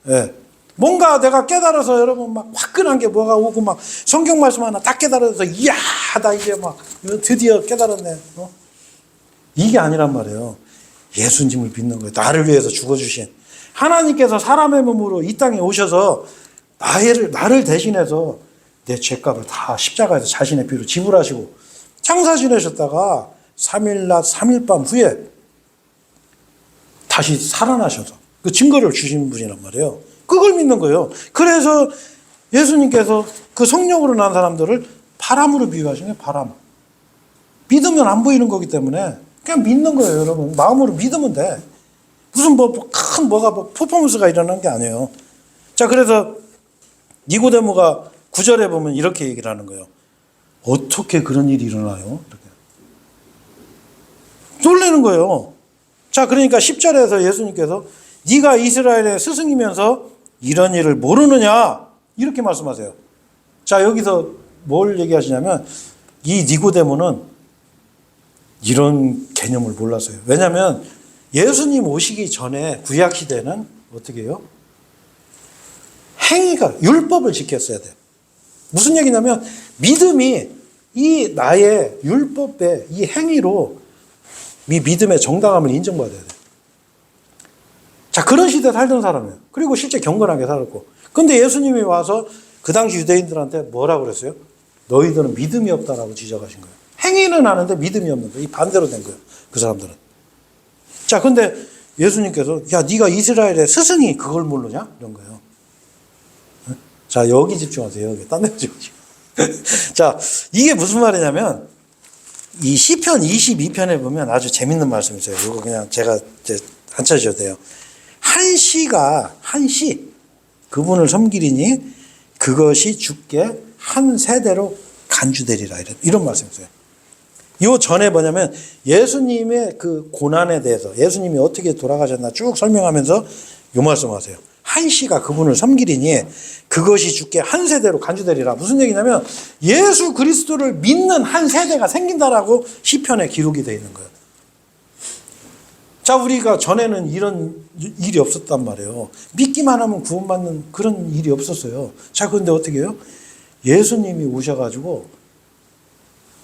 예. 뭔가 내가 깨달아서 여러분 막 화끈한 게 뭐가 오고 막 성경 말씀 하나 딱 깨달아서 이야 나 이제 막 드디어 깨달았네. 이게 아니란 말이에요. 예수님을 믿는 거예요. 나를 위해서 죽어주신 하나님께서 사람의 몸으로 이 땅에 오셔서 나를 대신해서 내 죄값을 다 십자가에서 자신의 피로 지불하시고 장사 지내셨다가 3일 낮 3일 밤 후에 다시 살아나셔서 그 증거를 주신 분이란 말이에요. 그걸 믿는 거예요. 그래서 예수님께서 그 성령으로 난 사람들을 바람으로 비유하신 거예요. 바람. 믿으면 안 보이는 거기 때문에 그냥 믿는 거예요, 여러분. 마음으로 믿으면 돼. 무슨 큰 퍼포먼스가 일어나는 게 아니에요. 자, 그래서 니고데모가 9절에 보면 이렇게 얘기를 하는 거예요. 어떻게 그런 일이 일어나요? 이렇게. 놀라는 거예요. 자, 그러니까 10절에서 예수님께서 네가 이스라엘의 스승이면서 이런 일을 모르느냐? 이렇게 말씀하세요. 자, 여기서 뭘 얘기하시냐면 이 니고데모는 이런 개념을 몰랐어요. 왜냐하면 예수님 오시기 전에 구약 시대는 어떻게 해요? 행위가 율법을 지켰어야 돼요. 무슨 얘기냐면 믿음이 이 나의 율법의 이 행위로 이 믿음의 정당함을 인정받아야 돼요. 자, 그런 시대에 살던 사람이에요. 그리고 실제 경건하게 살았고. 근데 예수님이 와서 그 당시 유대인들한테 뭐라고 그랬어요? 너희들은 믿음이 없다라고 지적하신 거예요. 행위는 하는데 믿음이 없는 거예요. 이 반대로 된 거예요. 그 사람들은. 자, 근데 예수님께서 야, 네가 이스라엘의 스승이 그걸 모르냐? 이런 거예요. 자, 여기 집중하세요. 여기. 딴 데 집중하세요. 자, 이게 무슨 말이냐면 이 시편 22편에 보면 아주 재밌는 말씀이 있어요. 이거 그냥 제가 이제 안 찾으셔도 돼요. 한 시 그분을 섬기리니 그것이 주께 한 세대로 간주되리라 이런 말씀이 있어요. 요 전에 뭐냐면 예수님의 그 고난에 대해서 예수님이 어떻게 돌아가셨나 쭉 설명하면서 요 말씀하세요. 한 시가 그분을 섬기리니 그것이 주께 한 세대로 간주되리라. 무슨 얘기냐면 예수 그리스도를 믿는 한 세대가 생긴다라고 시편에 기록이 되어 있는 거예요. 자, 우리가 전에는 이런 일이 없었단 말이에요. 믿기만 하면 구원받는 그런 일이 없었어요. 자, 그런데 어떻게 해요? 예수님이 오셔가지고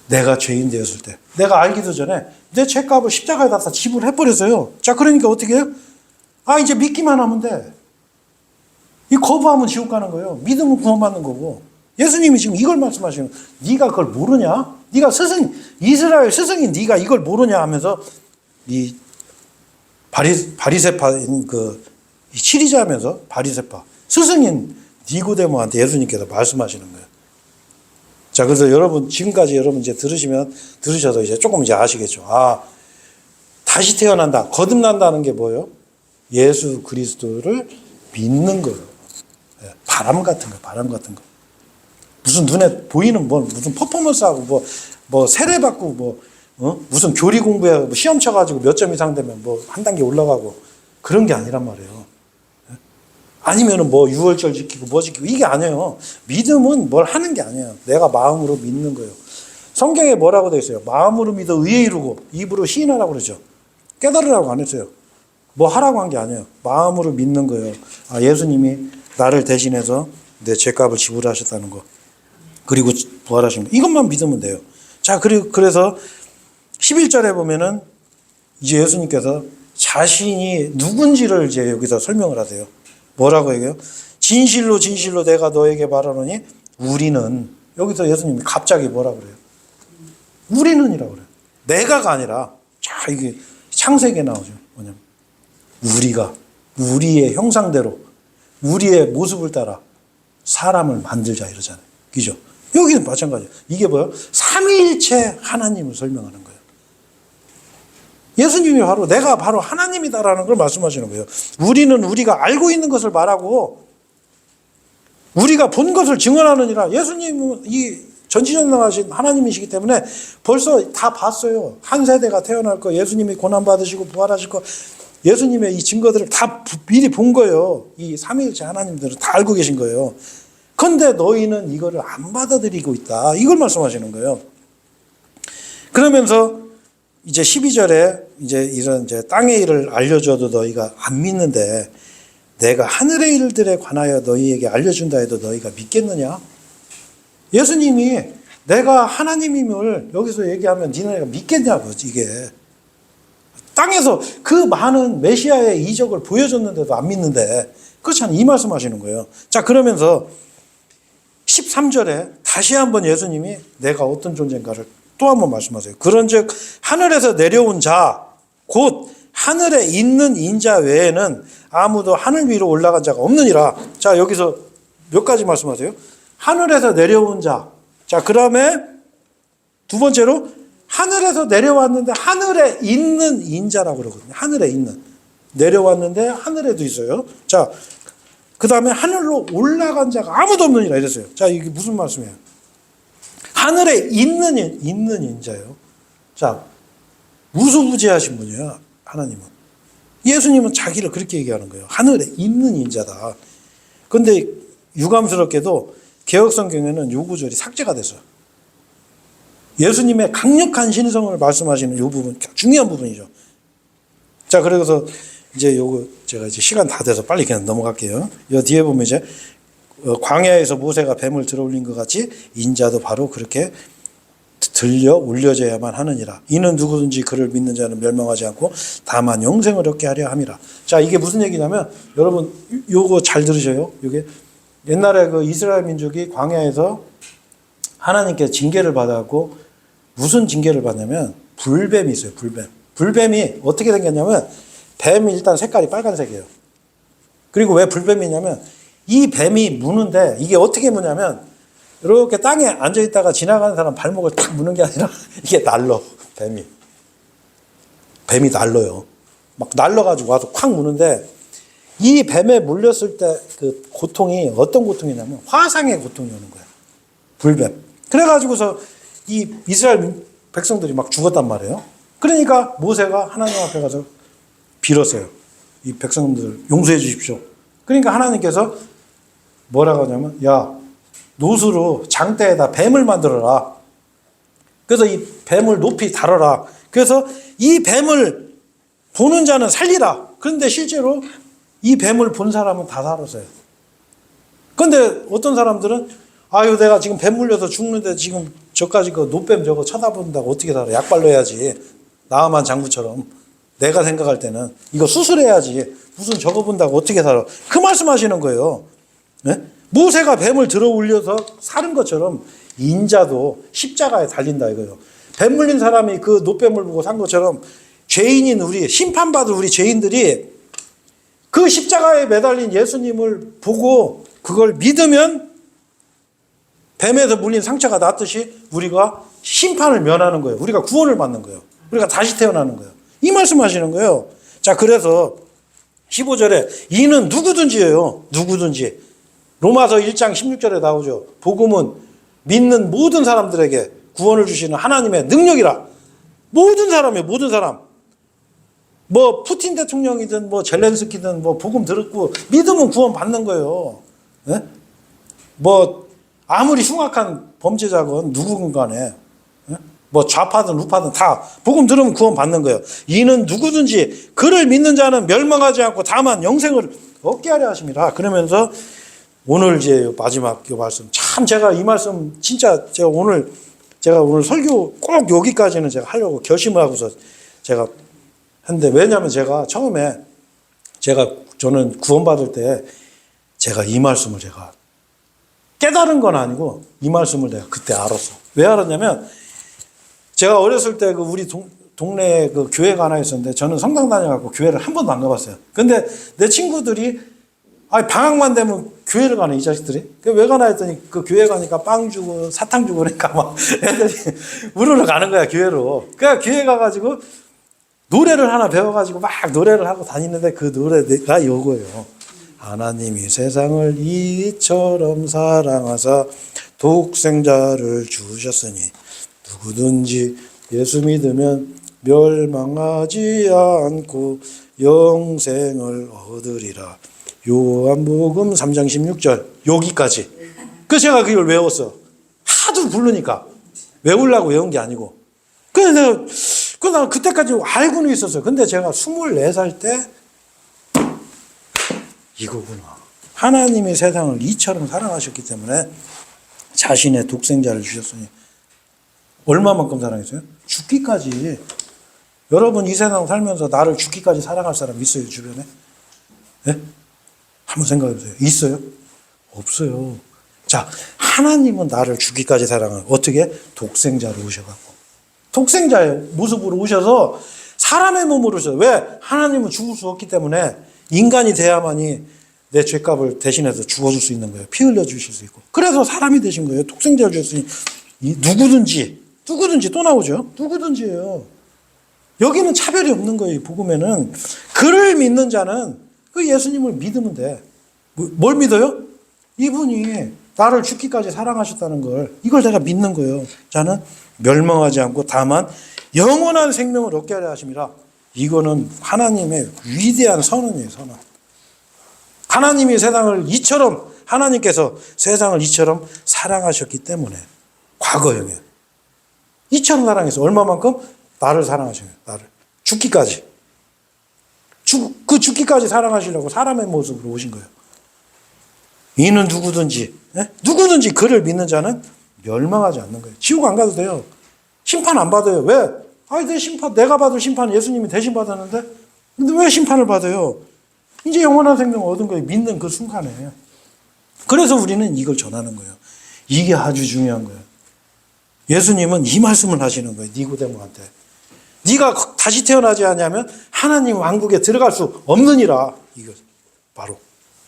내가 죄인 되었을 때 내가 알기도 전에 내 죄값을 십자가에 달아서 지불해버렸어요. 자, 그러니까 어떻게 해요? 아, 이제 믿기만 하면 돼. 이 거부하면 지옥 가는 거예요. 믿으면 구원받는 거고. 예수님이 지금 이걸 말씀하시는 거예요. 네가 그걸 모르냐? 네가 스승, 이스라엘 스승인 네가 이걸 모르냐 하면서 이 바리새파인 그 치리자면서 바리새파 스승인 니고데모한테 예수님께서 말씀하시는 거예요. 자, 그래서 여러분 지금까지 여러분 이제 들으셔서 이제 조금 이제 아시겠죠. 아, 다시 태어난다, 거듭난다는 게 뭐예요? 예수 그리스도를 믿는 거예요. 바람 같은 거, 바람 같은 거. 무슨 눈에 보이는 무슨 퍼포먼스하고 뭐 세례 받고 무슨 교리 공부해 뭐 시험 쳐가지고 몇 점 이상 되면 뭐 한 단계 올라가고 그런 게 아니란 말이에요. 아니면은 뭐 유월절 지키고 뭐 지키고 이게 아니에요. 믿음은 뭘 하는 게 아니에요. 내가 마음으로 믿는 거예요. 성경에 뭐라고 되어 있어요? 마음으로 믿어 의에 이루고 입으로 시인하라고 그러죠. 깨달으라고 안 했어요. 뭐 하라고 한 게 아니에요. 마음으로 믿는 거예요. 아, 예수님이 나를 대신해서 내 죄값을 지불하셨다는 거. 그리고 부활하신 거. 이것만 믿으면 돼요. 자, 그래서 11절에 보면은 이제 예수님께서 자신이 누군지를 이제 여기서 설명을 하세요. 뭐라고 얘기해요? 진실로 진실로 내가 너에게 말하노니 우리는, 여기서 예수님이 갑자기 뭐라고 그래요? 우리는이라고 그래요. 내가가 아니라, 자, 이게 창세기에 나오죠. 뭐냐면 우리가 우리의 형상대로 우리의 모습을 따라 사람을 만들자 이러잖아요. 그죠? 여기는 마찬가지예요. 이게 뭐예요? 삼위일체 하나님을 설명하는 거예요. 예수님이 내가 바로 하나님이다라는 걸 말씀하시는 거예요. 우리는 우리가 알고 있는 것을 말하고 우리가 본 것을 증언하느니라. 예수님은 이 전지전능하신 하나님이시기 때문에 벌써 다 봤어요. 한 세대가 태어날 거, 예수님이 고난받으시고 부활하실 거, 예수님의 이 증거들을 다 미리 본 거예요. 이 삼위일체 하나님들은 다 알고 계신 거예요. 그런데 너희는 이거를 안 받아들이고 있다. 이걸 말씀하시는 거예요. 그러면서 이제 12절에 이제 이런 이제 땅의 일을 알려줘도 너희가 안 믿는데 내가 하늘의 일들에 관하여 너희에게 알려준다 해도 너희가 믿겠느냐? 예수님이 내가 하나님임을 여기서 얘기하면 니네가 믿겠냐고. 이게 땅에서 그 많은 메시아의 이적을 보여줬는데도 안 믿는데 그렇잖아요. 이 말씀하시는 거예요. 자, 그러면서 13절에 다시 한번 예수님이 내가 어떤 존재인가를 또 한번 말씀하세요. 그런즉 하늘에서 내려온 자 곧 하늘에 있는 인자 외에는 아무도 하늘 위로 올라간 자가 없느니라. 자, 여기서 몇 가지 말씀하세요. 하늘에서 내려온 자. 자, 그다음에 두 번째로 하늘에서 내려왔는데 하늘에 있는 인자라고 그러거든요. 하늘에 있는. 내려왔는데 하늘에도 있어요. 자, 그 다음에 하늘로 올라간 자가 아무도 없느니라 이랬어요. 자, 이게 무슨 말씀이에요? 하늘에 있는 인자예요. 자, 무소부재하신 분이에요. 하나님은. 예수님은 자기를 그렇게 얘기하는 거예요. 하늘에 있는 인자다. 그런데 유감스럽게도 개혁성경에는 요 구절이 삭제가 됐어요. 예수님의 강력한 신성을 말씀하시는 요 부분, 중요한 부분이죠. 자, 그래서 이제 요거 제가 이제 시간 다 돼서 빨리 그냥 넘어갈게요. 요 뒤에 보면 이제 광야에서 모세가 뱀을 들어올린 것 같이 인자도 바로 그렇게 들려 올려져야만 하느니라. 이는 누구든지 그를 믿는 자는 멸망하지 않고 다만 영생을 얻게 하려 함이라. 자, 이게 무슨 얘기냐면 여러분 요거 잘 들으셔요. 이게 옛날에 그 이스라엘 민족이 광야에서 하나님께 징계를 받았고 무슨 징계를 받냐면 불뱀이 있어요. 불뱀. 불뱀이 어떻게 생겼냐면 뱀이 일단 색깔이 빨간색이에요. 그리고 왜 불뱀이냐면 이 뱀이 무는데 이게 어떻게 무냐면 이렇게 땅에 앉아있다가 지나가는 사람 발목을 탁 무는 게 아니라 이게 날러. 뱀이 날러요. 막 날러가지고 와서 콱 무는데 이 뱀에 물렸을 때 그 고통이 어떤 고통이냐면 화상의 고통이 오는 거예요. 불뱀. 그래가지고서 이 이스라엘 백성들이 막 죽었단 말이에요. 그러니까 모세가 하나님 앞에 가서 빌었어요. 이 백성들 용서해 주십시오. 그러니까 하나님께서 뭐라고 하냐면 야 노수로 장대에다 뱀을 만들어라. 그래서 이 뱀을 높이 달아라. 그래서 이 뱀을 보는 자는 살리라. 그런데 실제로 이 뱀을 본 사람은 다 살았어요. 그런데 어떤 사람들은 아유 내가 지금 뱀 물려서 죽는데 지금 저까지 그 노뱀 저거 쳐다본다고 어떻게 살아. 약 발라야지. 나아만 장구처럼. 내가 생각할 때는 이거 수술해야지. 무슨 저거 본다고 어떻게 살아. 그 말씀하시는 거예요. 네? 모세가 뱀을 들어 올려서 사는 것처럼 인자도 십자가에 달린다 이거예요. 뱀 물린 사람이 그 노뱀을 보고 산 것처럼 죄인인 우리, 심판받을 우리 죄인들이 그 십자가에 매달린 예수님을 보고 그걸 믿으면 뱀에서 물린 상처가 낫듯이 우리가 심판을 면하는 거예요. 우리가 구원을 받는 거예요. 우리가 다시 태어나는 거예요. 이 말씀하시는 거예요. 자, 그래서 15절에 이는 누구든지예요. 누구든지. 로마서 1장 16절에 나오죠. 복음은 믿는 모든 사람들에게 구원을 주시는 하나님의 능력이라. 모든 사람이에요. 모든 사람. 뭐 푸틴 대통령이든 뭐 젤렌스키든 뭐 복음 들었고 믿으면 구원 받는 거예요. 네? 뭐 아무리 흉악한 범죄자건 누구건 간에 네? 뭐 좌파든 우파든 다 복음 들으면 구원 받는 거예요. 이는 누구든지 그를 믿는 자는 멸망하지 않고 다만 영생을 얻게 하려 하심이라. 그러면서 오늘 이제 마지막 이 말씀 참 제가 이 말씀 진짜 제가 오늘 설교 꼭 여기까지는 제가 하려고 결심을 하고서 제가 했는데 왜냐하면 제가 처음에 저는 구원받을 때 제가 이 말씀을 제가 깨달은 건 아니고 이 말씀을 내가 그때 알았어. 왜 알았냐면 제가 어렸을 때 그 우리 동네에 그 교회가 하나 있었는데 저는 성당 다녀갖고 교회를 한 번도 안 가봤어요. 근데 내 친구들이 방학만 되면 교회를 가네, 이 자식들이. 왜 가나 했더니 그 교회 가니까 빵 주고 사탕 주고 그러니까 막 애들이 우르르 가는 거야, 교회로. 그러니까 교회 가가지고 노래를 하나 배워가지고 막 노래를 하고 다니는데 그 노래가 요거예요. 하나님이 세상을 이처럼 사랑하사 독생자를 주셨으니 누구든지 예수 믿으면 멸망하지 않고 영생을 얻으리라. 요한복음 3장 16절 여기까지. 그래서 제가 그걸 외웠어. 하도 부르니까 외우려고 외운 게 아니고. 그래서 난 그때까지 알고는 있었어요. 근데 제가 24살 때 이거구나. 하나님이 세상을 이처럼 사랑하셨기 때문에 자신의 독생자를 주셨으니 얼마만큼 사랑했어요? 죽기까지. 여러분 이 세상 살면서 나를 죽기까지 사랑할 사람 있어요, 주변에? 네? 한번 생각해 보세요. 있어요? 없어요. 자, 하나님은 나를 죽기까지 사랑을 어떻게? 독생자로 오셔갖고. 독생자의 모습으로 오셔서 사람의 몸으로 오셔서. 왜? 하나님은 죽을 수 없기 때문에 인간이 돼야만이 내 죄값을 대신해서 죽어줄 수 있는 거예요. 피 흘려 주실 수 있고. 그래서 사람이 되신 거예요. 독생자를 주셨으니 누구든지 또 나오죠. 누구든지예요. 여기는 차별이 없는 거예요. 복음에는. 그를 믿는 자는 그 예수님을 믿으면 돼. 뭘 믿어요? 이분이 나를 죽기까지 사랑하셨다는 걸, 이걸 내가 믿는 거예요. 자는 멸망하지 않고 다만 영원한 생명을 얻게 하려 하심이라. 이거는 하나님의 위대한 선언이에요, 선언. 하나님이 세상을 하나님께서 세상을 이처럼 사랑하셨기 때문에 과거형이에요. 이처럼 사랑해서 얼마만큼? 나를 사랑하셔요. 나를. 죽기까지. 그 죽기까지 사랑하시려고 사람의 모습으로 오신 거예요. 이는 누구든지 그를 믿는 자는 멸망하지 않는 거예요. 지옥 안 가도 돼요. 심판 안 받아요. 왜? 내가 받을 심판은 예수님이 대신 받았는데 근데 왜 심판을 받아요? 이제 영원한 생명을 얻은 거예요. 믿는 그 순간에. 그래서 우리는 이걸 전하는 거예요. 이게 아주 중요한 거예요. 예수님은 이 말씀을 하시는 거예요. 니고데모한테. 네가 다시 태어나지 않냐면 하나님 왕국에 들어갈 수 없느니라. 이거 바로.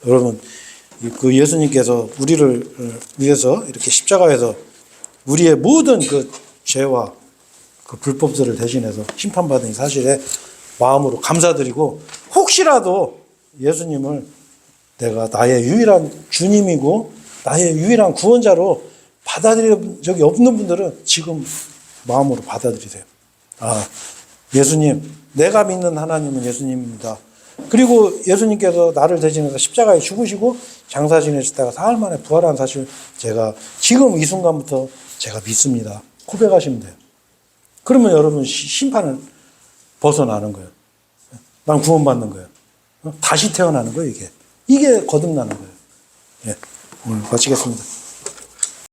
여러분, 그 예수님께서 우리를 위해서 이렇게 십자가에서 우리의 모든 그 죄와 그 불법들을 대신해서 심판받은 이 사실에 마음으로 감사드리고, 혹시라도 예수님을 내가 나의 유일한 주님이고 나의 유일한 구원자로 받아들인 적이 없는 분들은 지금 마음으로 받아들이세요. 아, 예수님, 내가 믿는 하나님은 예수님입니다. 그리고 예수님께서 나를 대신해서 십자가에 죽으시고 장사 지내시다가 사흘 만에 부활한 사실, 제가 지금 이 순간부터 제가 믿습니다. 고백하시면 돼요. 그러면 여러분 심판을 벗어나는 거예요. 난 구원받는 거예요. 다시 태어나는 거예요, 이게. 이게 거듭나는 거예요. 예, 오늘 마치겠습니다.